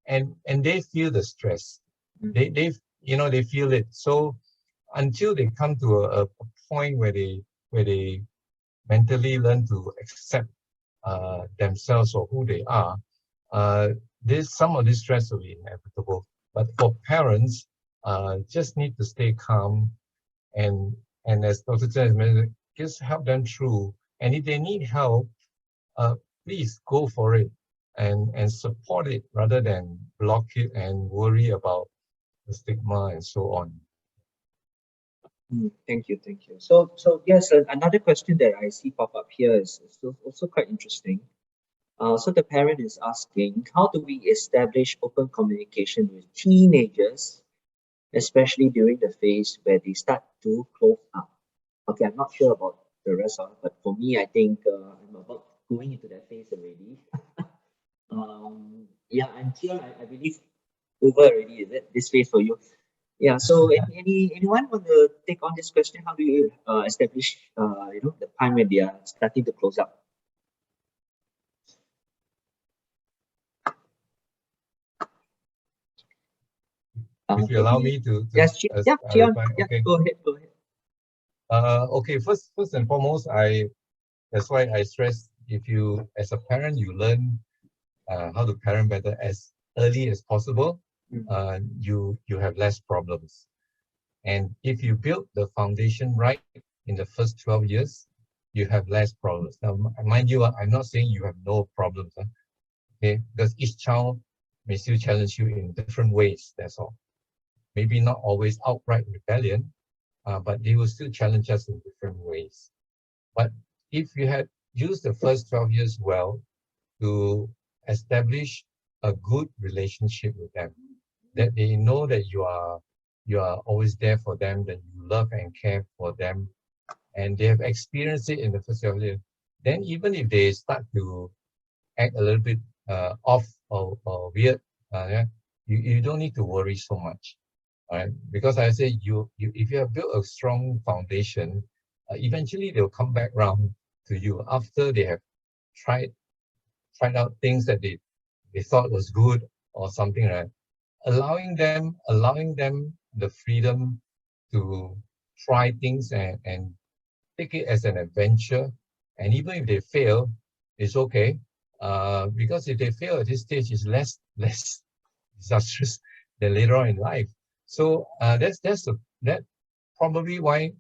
and they feel the stress. They you know, they feel it. So until they come to a point where they mentally learn to accept themselves or who they are, some of this stress will be inevitable. But for parents, just need to stay calm, and as Dr. Zheng mentioned, just help them through. And if they need help, please go for it and support it rather than block it and worry about the stigma and so on. Thank you. So yes, another question that I see pop up here is also quite interesting. So the parent is asking, how do we establish open communication with teenagers, especially during the phase where they start to close up? Okay, I'm not sure about the rest of it, but for me, I think I'm about going into that phase already. Yeah, I'm here. I believe over already, is it? This phase for you? Yeah. So anyone want to take on this question? How do you establish you know, the time when they are starting to close up? If you allow me to yes, yeah, okay. Go ahead. Okay, first and foremost, that's why I stress, if you as a parent you learn how to parent better as early as possible, you have less problems. And if you build the foundation right in the first 12 years, you have less problems. Now, mind you, I'm not saying you have no problems, okay? Because each child may still challenge you in different ways, that's all. Maybe not always outright rebellion, but they will still challenge us in different ways. But if you had used the first 12 years well to establish a good relationship with them, that they know that you are always there for them, that you love and care for them, and they have experienced it in the first 12 years, then even if they start to act a little bit off or weird, you don't need to worry so much. All right, because I say if you have built a strong foundation, eventually they'll come back round to you after they have tried out things that they thought was good or something, right? Allowing them the freedom to try things and take it as an adventure. And even if they fail, it's okay, because if they fail at this stage, it's less disastrous than later on in life. So that's probably why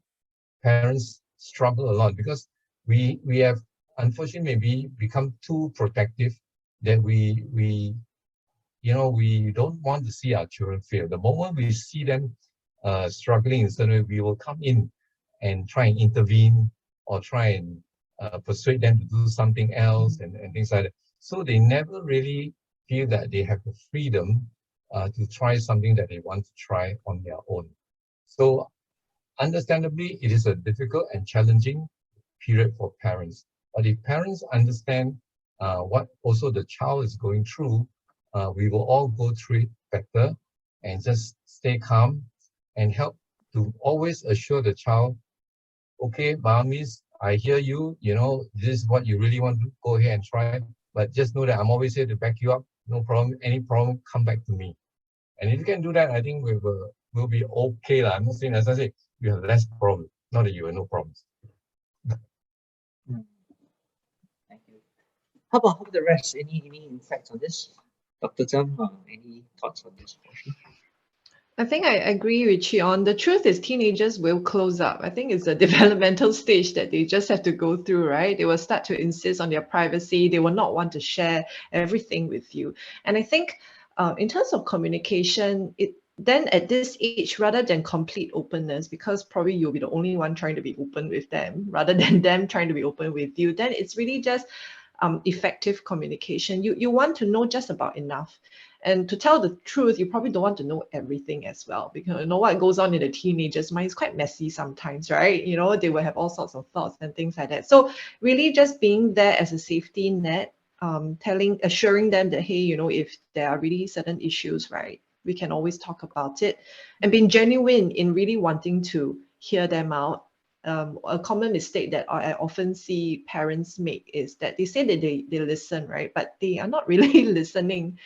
parents struggle a lot because we have unfortunately maybe become too protective that we don't want to see our children fail. The moment we see them struggling in certain way, we will come in and try and intervene or try and persuade them to do something else and things like that. So they never really feel that they have the freedom to try something that they want to try on their own. So understandably, it is a difficult and challenging period for parents. But if parents understand what also the child is going through, we will all go through it better and just stay calm and help to always assure the child, okay, mommies, I hear you, this is what you really want to go ahead and try, but just know that I'm always here to back you up. No problem. Any problem, come back to me. And if you can do that, I think we'll be okay. I'm not saying, as I say, you have less problem, not that you have no problems. Thank you. How about the rest? Any insights on this? Dr. Zheng, any thoughts on this portion? I think I agree with Chee on. The truth is teenagers will close up. I think it's a developmental stage that they just have to go through, right? They will start to insist on their privacy. They will not want to share everything with you. And I think in terms of communication, then at this age, rather than complete openness, because probably you'll be the only one trying to be open with them, rather than them trying to be open with you, then it's really just effective communication. You want to know just about enough. And to tell the truth, you probably don't want to know everything as well, because you know what goes on in a teenager's mind is quite messy sometimes, right? They will have all sorts of thoughts and things like that. So really just being there as a safety net, assuring them that, hey, if there are really certain issues, right, we can always talk about it, and being genuine in really wanting to hear them out. A common mistake that I often see parents make is that they say that they listen, right? But they are not really listening.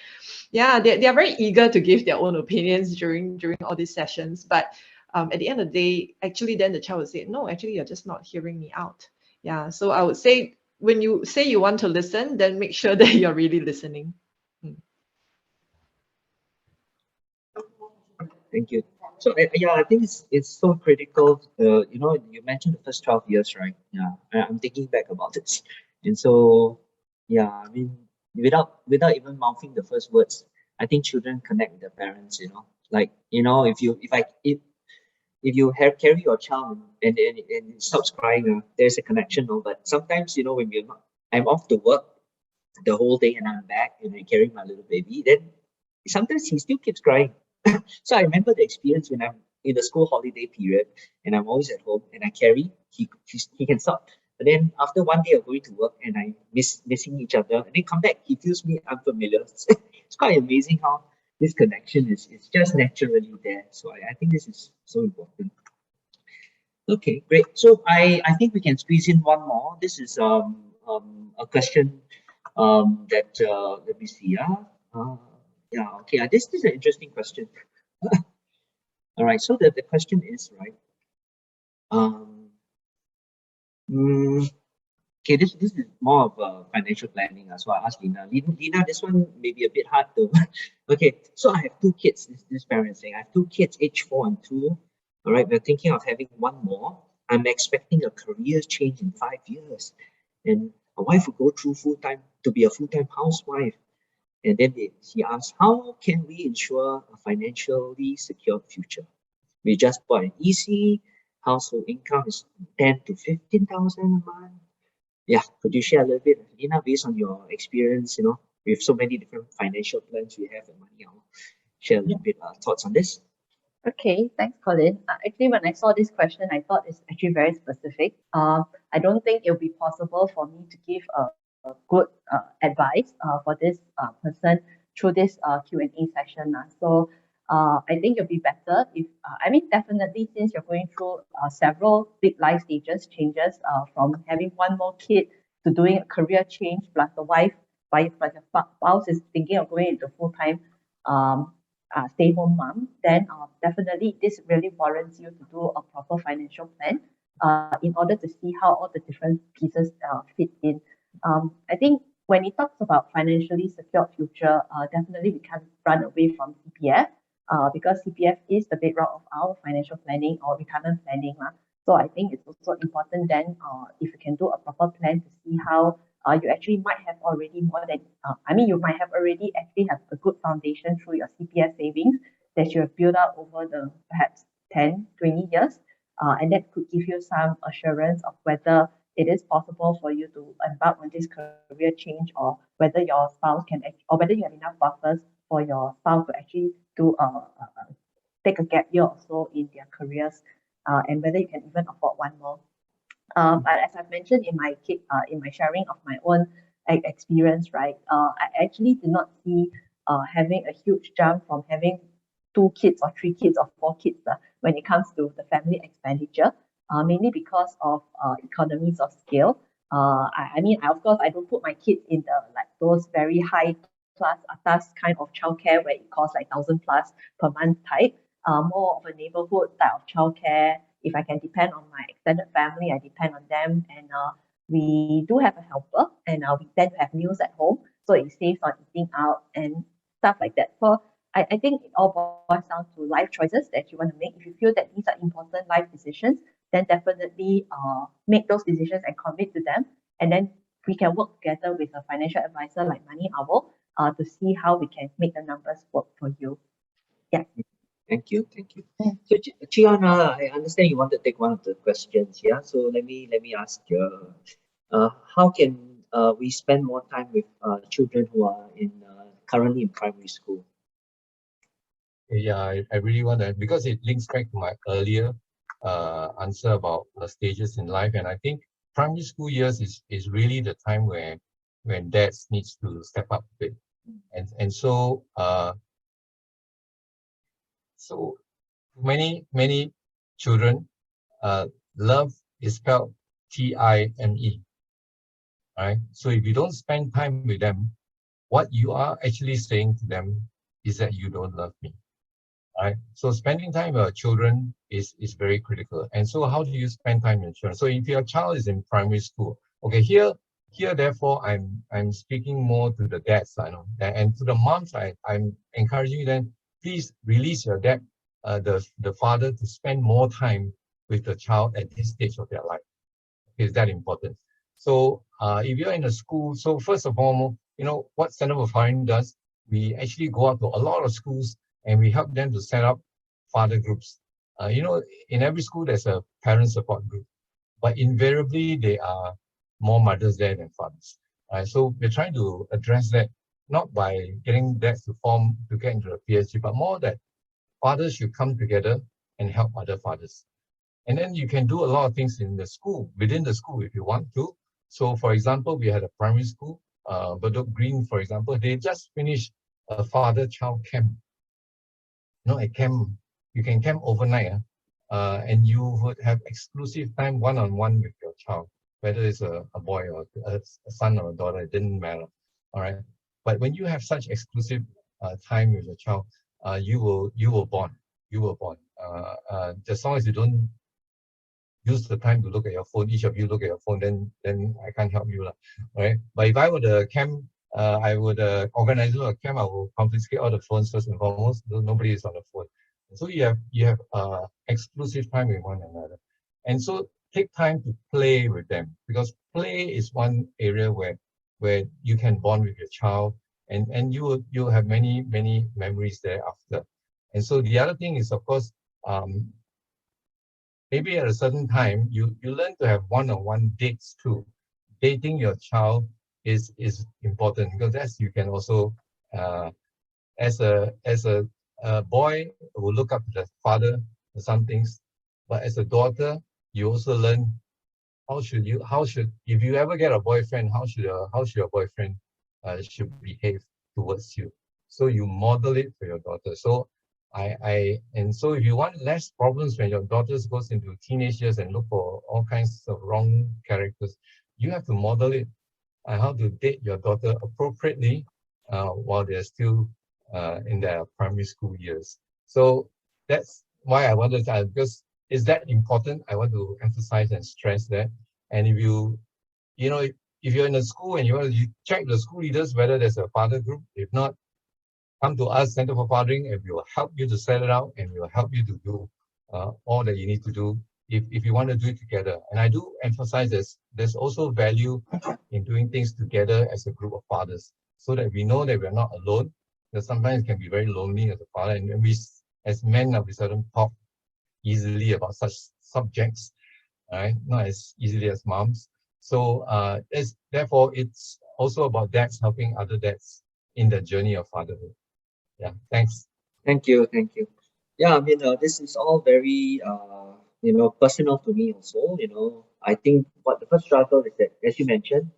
Yeah, they are very eager to give their own opinions during all these sessions. But at the end of the day, actually then the child will say, no, actually you're just not hearing me out. Yeah, so I would say when you say you want to listen, then make sure that you're really listening. Thank you. So yeah, I think it's so critical. You mentioned the first 12 years, right? Yeah, I'm thinking back about this, and so yeah, I mean, without even mouthing the first words, I think children connect with their parents. If you carry your child and it stops crying, there's a connection. But sometimes when I'm off to work the whole day and I'm back and I carry my little baby, then sometimes he still keeps crying. So I remember the experience when I'm in the school holiday period and I'm always at home and I carry, he can stop. But then after one day of going to work and I missing each other and then come back, he feels me unfamiliar. It's quite amazing how this connection is just naturally there. So I think this is so important. Okay, great. So I think we can squeeze in one more. This is a question that let me see. Yeah, okay. This is an interesting question. All right. So the question is, right. Okay, this is more of financial planning. So I asked Lena. Lena, this one may be a bit hard to. Okay, so I have two kids. This parent saying I have two kids, age 4 and 2. All right, we're thinking of having one more. I'm expecting a career change in 5 years, and my wife will go through to be a full-time housewife. And then she asked, how can we ensure a financially secure future? We just bought an EC. Household income is 10 to 15,000 a month. Yeah, could you share a little bit, Lena, based on your experience, with so many different financial plans we have at MoneyOwl? Share a little bit thoughts on this. Okay, thanks, Colin. Actually, when I saw this question, I thought it's actually very specific. I don't think it'll be possible for me to give a good advice for this person through this Q&A session. So I think it'll be better if, definitely since you're going through several big life changes from having one more kid to doing a career change, plus the wife, plus your spouse is thinking of going into full-time stay-home mom, then definitely this really warrants you to do a proper financial plan in order to see how all the different pieces fit in. I think when it talks about financially secure future, definitely we can't run away from CPF because CPF is the bedrock of our financial planning or retirement planning. So I think it's also important then, if you can do a proper plan to see how you actually might have already more than, you might have already actually have a good foundation through your CPF savings that you have built up over the perhaps 10, 20 years. And that could give you some assurance of whether it is possible for you to embark on this career change, or whether your spouse can, or whether you have enough buffers for your spouse to actually do take a gap year or so in their careers, and whether you can even afford one more. But as I've mentioned in my sharing of my own experience, right? I actually did not see having a huge jump from having 2 kids or 3 kids or 4 kids when it comes to the family expenditure, mainly because of economies of scale. Of course, I don't put my kids in the like those very high class atas kind of childcare where it costs like 1,000 plus per month type. More of a neighborhood type of childcare. If I can depend on my extended family, I depend on them, and we do have a helper, and we tend to have meals at home, so it saves on eating out and stuff like that. So I think it all boils down to life choices that you want to make. If you feel that these are important life decisions, then definitely make those decisions and commit to them, and then we can work together with a financial advisor like MoneyOwl to see how we can make the numbers work for you. Yeah. Thank you. Mm. So, Chiana, I understand you want to take one of the questions. Yeah. So let me ask you, how can we spend more time with children who are currently in primary school? Yeah, I really want to, because it links back to my earlier answer about the stages in life, and I think primary school years is really the time when dads needs to step up a bit, and so many children, love is spelled Time. Right? So if you don't spend time with them, what you are actually saying to them is that you don't love me. Right? So spending time with our children is very critical. And so how do you spend time with children? So if your child is in primary school, okay, here therefore I'm speaking more to the dads, I know, and to the moms, I'm encouraging them, please release your dad, the father, to spend more time with the child at this stage of their life. Is that important? So if you're in a school, so first of all, what Center for Fathering does, we actually go out to a lot of schools and we help them to set up father groups. In every school there's a parent support group, but invariably there are more mothers there than fathers. So we're trying to address that, not by getting dads to get into a PhD, but more that fathers should come together and help other fathers. And then you can do a lot of things in the school, within the school if you want to. So for example, we had a primary school, Bedok Green, for example, they just finished a father-child camp. A camp, you can camp overnight, and you would have exclusive time one-on-one with your child, whether it's a boy or a son or a daughter, it didn't matter. All right. But when you have such exclusive time with your child, you will bond. You will bond. As long as you don't use the time to look at your phone, each of you look at your phone, then I can't help you, right? But if I were the camp, I would organize a camp, I will confiscate all the phones first and foremost. Nobody is on the phone. So you have exclusive time with one another. And so take time to play with them, because play is one area where you can bond with your child, and you'll have many memories thereafter. And so the other thing is, of course, maybe at a certain time, you learn to have one-on-one dates too. Dating your child is important, because as you can also, as a boy will look up to the father for some things, but as a daughter, you also learn if you ever get a boyfriend, how should your boyfriend should behave towards you. So you model it for your daughter. So and so if you want less problems when your daughters goes into teenage years and look for all kinds of wrong characters, you have to model it how to date your daughter appropriately while they're still in their primary school years. So that's why I wanted to, because is that important? I want to emphasize and stress that. And if if you're in a school and you want to check the school leaders whether there's a father group, if not, come to us, Center for Fathering, and we will help you to set it out, and we will help you to do all that you need to do if you want to do it together. And I do emphasize this, there's also value in doing things together as a group of fathers, so that we know that we're not alone. Because sometimes it can be very lonely as a father, and we, as men, we seldom talk easily about such subjects, right? Not as easily as moms. So therefore, it's also about dads helping other dads in the journey of fatherhood. Yeah, thanks. Thank you, thank you. Yeah, I mean, this is all very, personal to me also. I think what the first struggle is that, as you mentioned,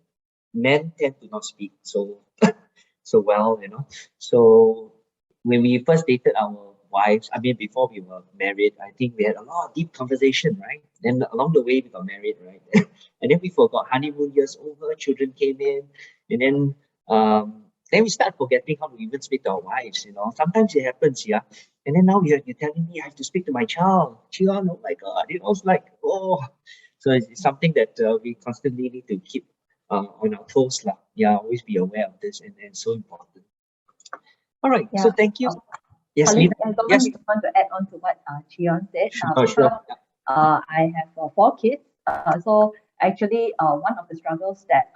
men tend to not speak so well. So when we first dated our wives, I mean, before we were married, I think we had a lot of deep conversation, right? Then along the way, we got married, right? And then we forgot honeymoon years over, children came in, and then we start forgetting how to even speak to our wives. Sometimes it happens, yeah. And then now you're telling me I have to speak to my child. Child, oh my God, it's like, oh. So it's something that we constantly need to keep on our toes. Yeah, always be aware of this, and so important. All right, Yeah. so thank you. Yes, Colin, Lena? I don't Yes. want to add on to what Chee said. Oh, sure. Because I have 4 kids. So actually, one of the struggles that,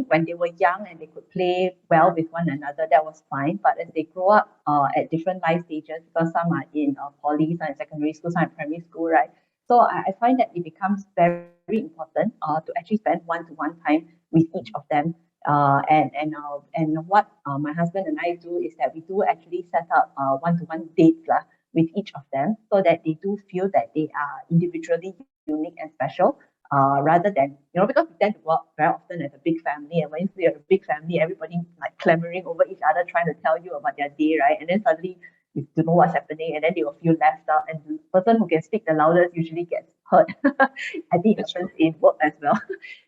when they were young and they could play well with one another, that was fine. But as they grow up at different life stages, because some are in poly, some in secondary school, some in primary school, right? So I find that it becomes very, very important to actually spend one-to-one time with each of them. And what my husband and I do is that we do actually set up one-to-one dates with each of them, so that they do feel that they are individually unique and special, rather than, because we tend to work very often as a big family, and when you're a big family, everybody like clamoring over each other, trying to tell you about their day, right? And then suddenly you don't know what's happening, and then they will feel left out, and the person who can speak the loudest usually gets hurt. I think it happens in work as well.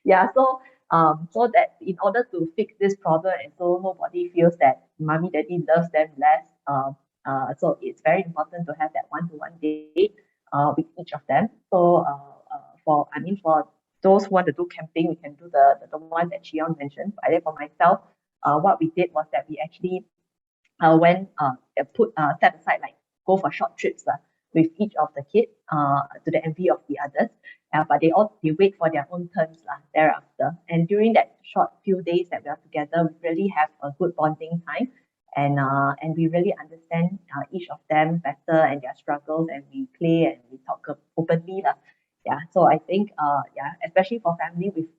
Yeah, so that in order to fix this problem, and so nobody feels that mommy daddy loves them less, so it's very important to have that one-to-one date with each of them. So for those who want to do camping, we can do the one that Cheon mentioned. But then for myself, what we did was that we actually set aside, like, go for short trips with each of the kids to the envy of the others. But they wait for their own turns thereafter. And during that short few days that we are together, we really have a good bonding time, and we really understand each of them better and their struggles, and we play and we talk openly. Yeah, so I think especially for family with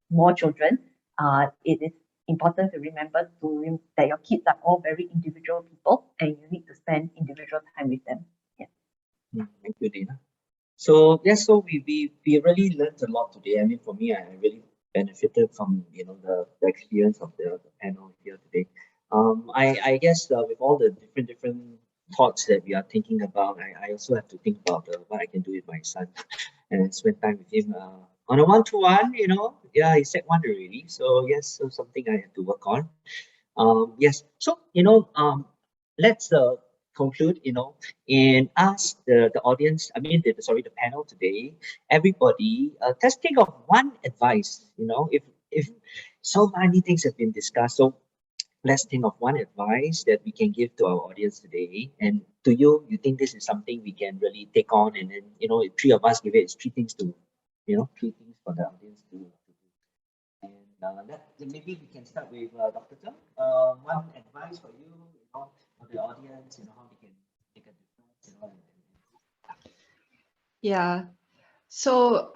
more children, it is important to remember that your kids are all very individual people, and you need to spend individual time with them. Yeah. Thank you, Lena. So yes, so we really learned a lot today. I mean, for me, I really benefited from the experience of the panel here today. I guess with all the different thoughts that we are thinking about, I also have to think about what I can do with my son and spend time with him on a one-to-one. Yeah, he's at 1 already, so yes, so something I have to work on. Yes, so let's conclude, and ask the audience, the panel today, everybody, just think of one advice. If so many things have been discussed, so let's think of one advice that we can give to our audience today. And to you think this is something we can really take on, and then if 3 of us give it, it's 3 things to, 3 things for the audience to do. And maybe we can start with Dr. Teng. One advice for you, for the audience, how they can make a difference, Yeah. So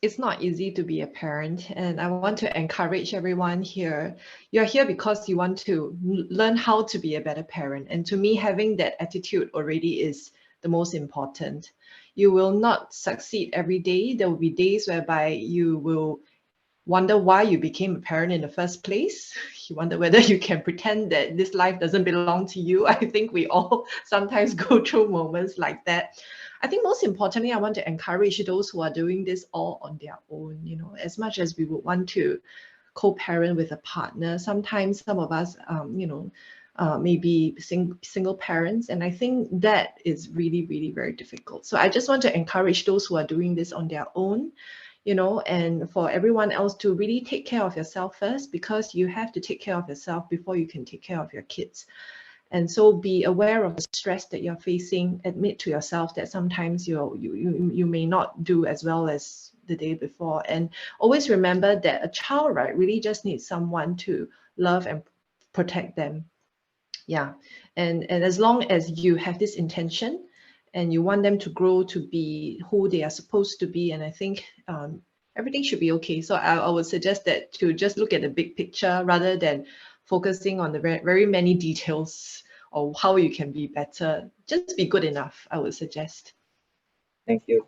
it's not easy to be a parent, and I want to encourage everyone here. You're here because you want to learn how to be a better parent. And to me, having that attitude already is the most important. You will not succeed every day. There will be days whereby you will wonder why you became a parent in the first place. You wonder whether you can pretend that this life doesn't belong to you. I think we all sometimes go through moments like that. I think most importantly, I want to encourage those who are doing this all on their own. As much as we would want to co-parent with a partner, sometimes some of us, maybe single parents, and I think that is really, really very difficult. So I just want to encourage those who are doing this on their own, and for everyone else to really take care of yourself first, because you have to take care of yourself before you can take care of your kids. And so be aware of the stress that you're facing. Admit to yourself that sometimes you may not do as well as the day before. And always remember that a child, right, really just needs someone to love and protect them. Yeah. And as long as you have this intention and you want them to grow to be who they are supposed to be, and I think everything should be okay. So I would suggest that to just look at the big picture rather than focusing on the very many details of how you can be better. Just be good enough, I would suggest. Thank you.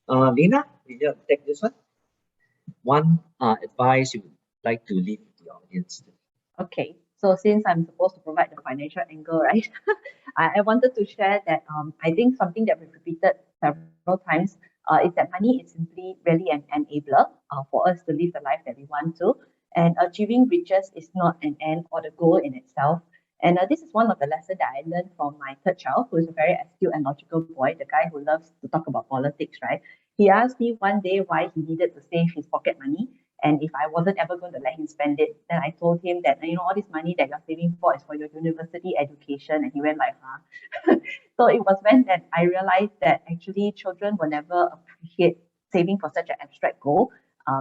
Lena, will you take this one? One advice you would like to leave with the audience. Okay, so since I'm supposed to provide the financial angle, right? I wanted to share that I think something that we've repeated several times is that money is simply really an enabler for us to live the life that we want to. And achieving riches is not an end or the goal in itself. And this is one of the lessons that I learned from my third child, who is a very astute and logical boy, the guy who loves to talk about politics, right? He asked me one day why he needed to save his pocket money. And if I wasn't ever going to let him spend it, then I told him that, all this money that you're saving for is for your university education. And he went like, huh? So it was when that I realized that actually children will never appreciate saving for such an abstract goal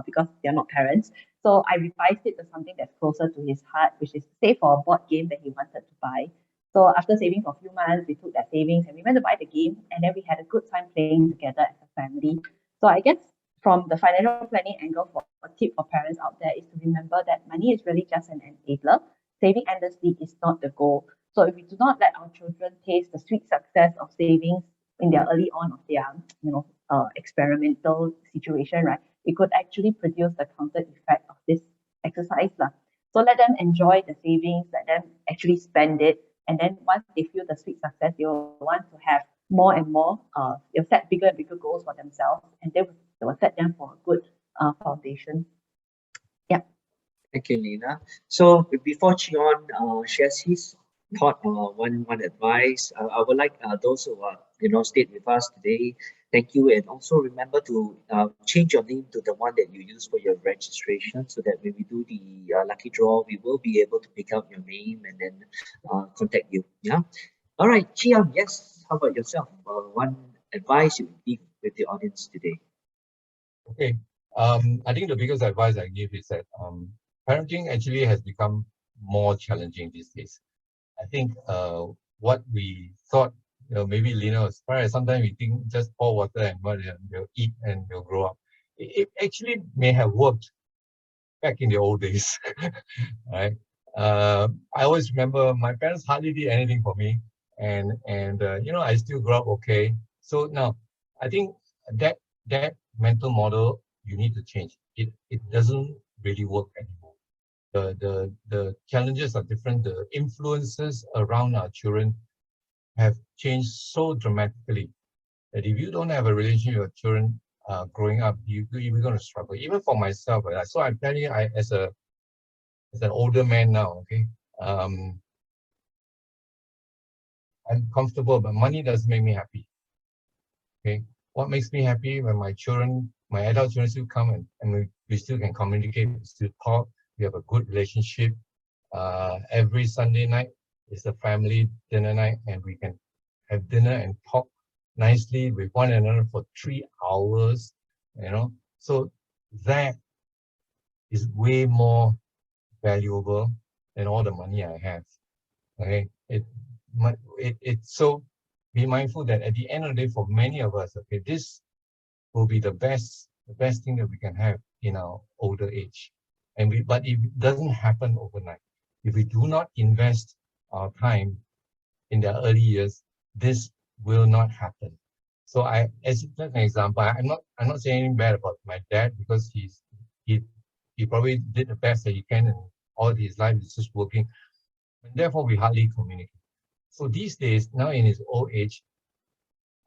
because they're not parents. So I revised it to something that's closer to his heart, which is to save for a board game that he wanted to buy. So after saving for a few months, we took that savings and we went to buy the game, and then we had a good time playing together as a family. So I guess from the financial planning angle, for a tip for parents out there is to remember that money is really just an enabler. Saving endlessly is not the goal. So if we do not let our children taste the sweet success of savings in their early on of their, experimental situation, right, it could actually produce the counter effect of this exercise. So let them enjoy the savings, let them actually spend it. And then once they feel the sweet success, they will want to have more and more. They'll set bigger and bigger goals for themselves, and they will set them for a good foundation. Yeah. Thank you, Lena. So before Chee shares his thought one advice, I would like those who are stayed with us today, thank you, and also remember to change your name to the one that you use for your registration, so that when we do the lucky draw, we will be able to pick out your name and then contact you. Yeah. All right, Chee, yes. How about yourself? One advice you would give with the audience today. Okay. I think the biggest advice I give is that parenting actually has become more challenging these days. I think what we thought, maybe Lena was right. Sometimes we think just pour water and they'll eat and they'll grow up. It actually may have worked back in the old days, right? I always remember my parents hardly did anything for me, and I still grew up okay. So now I think that mental model you need to change. It doesn't really work anymore. The challenges are different. The influences around our children have changed so dramatically that if you don't have a relationship with your children growing up, you're going to struggle. Even for myself, so I'm telling you, as an older man now, okay, I'm comfortable, but money doesn't make me happy. Okay, what makes me happy when my adult children still come and we still can communicate, we still talk, we have a good relationship. Every Sunday night is a family dinner night, and we can have dinner and talk nicely with one another for 3 hours, So that is way more valuable than all the money I have. Okay, so be mindful that at the end of the day, for many of us, okay, this will be the best thing that we can have in our older age. But if it doesn't happen overnight, if we do not invest our time in the early years, this will not happen. So as an example, I'm not saying anything bad about my dad, because he probably did the best that he can, and all his life is just working, and therefore we hardly communicate. So these days, now in his old age,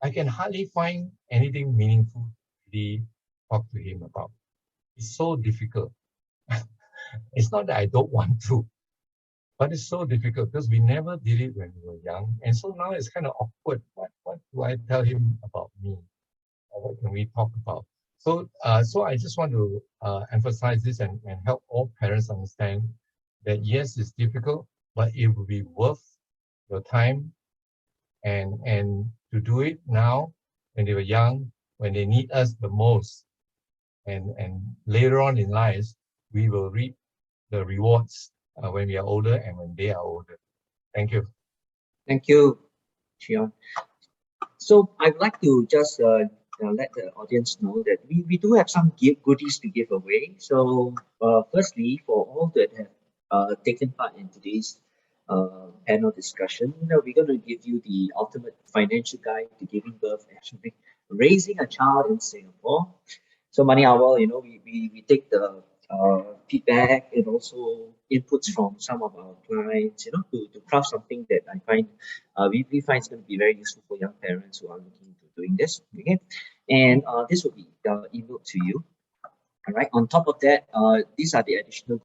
I can hardly find anything meaningful to talk to him about. It's so difficult. It's not that I don't want to, but it's so difficult because we never did it when we were young. And so now it's kind of awkward. What do I tell him about me? Or what can we talk about? So I just want to emphasize this and help all parents understand that yes, it's difficult, but it will be worth your time, and to do it now when they were young, when they need us the most. And later on in life, we will reap the rewards when we are older and when they are older. Thank you. Thank you, Chee. So I'd like to just let the audience know that we do have some goodies to give away. So firstly, for all that have taken part in today's panel discussion, we're going to give you the ultimate financial guide to giving birth and raising a child in Singapore. So MoneyOwl, we take the feedback and also inputs from some of our clients, to craft something that I find we find is going to be very useful for young parents who are looking into doing this. Okay, and this will be emailed to you. All right. On top of that, these are the additional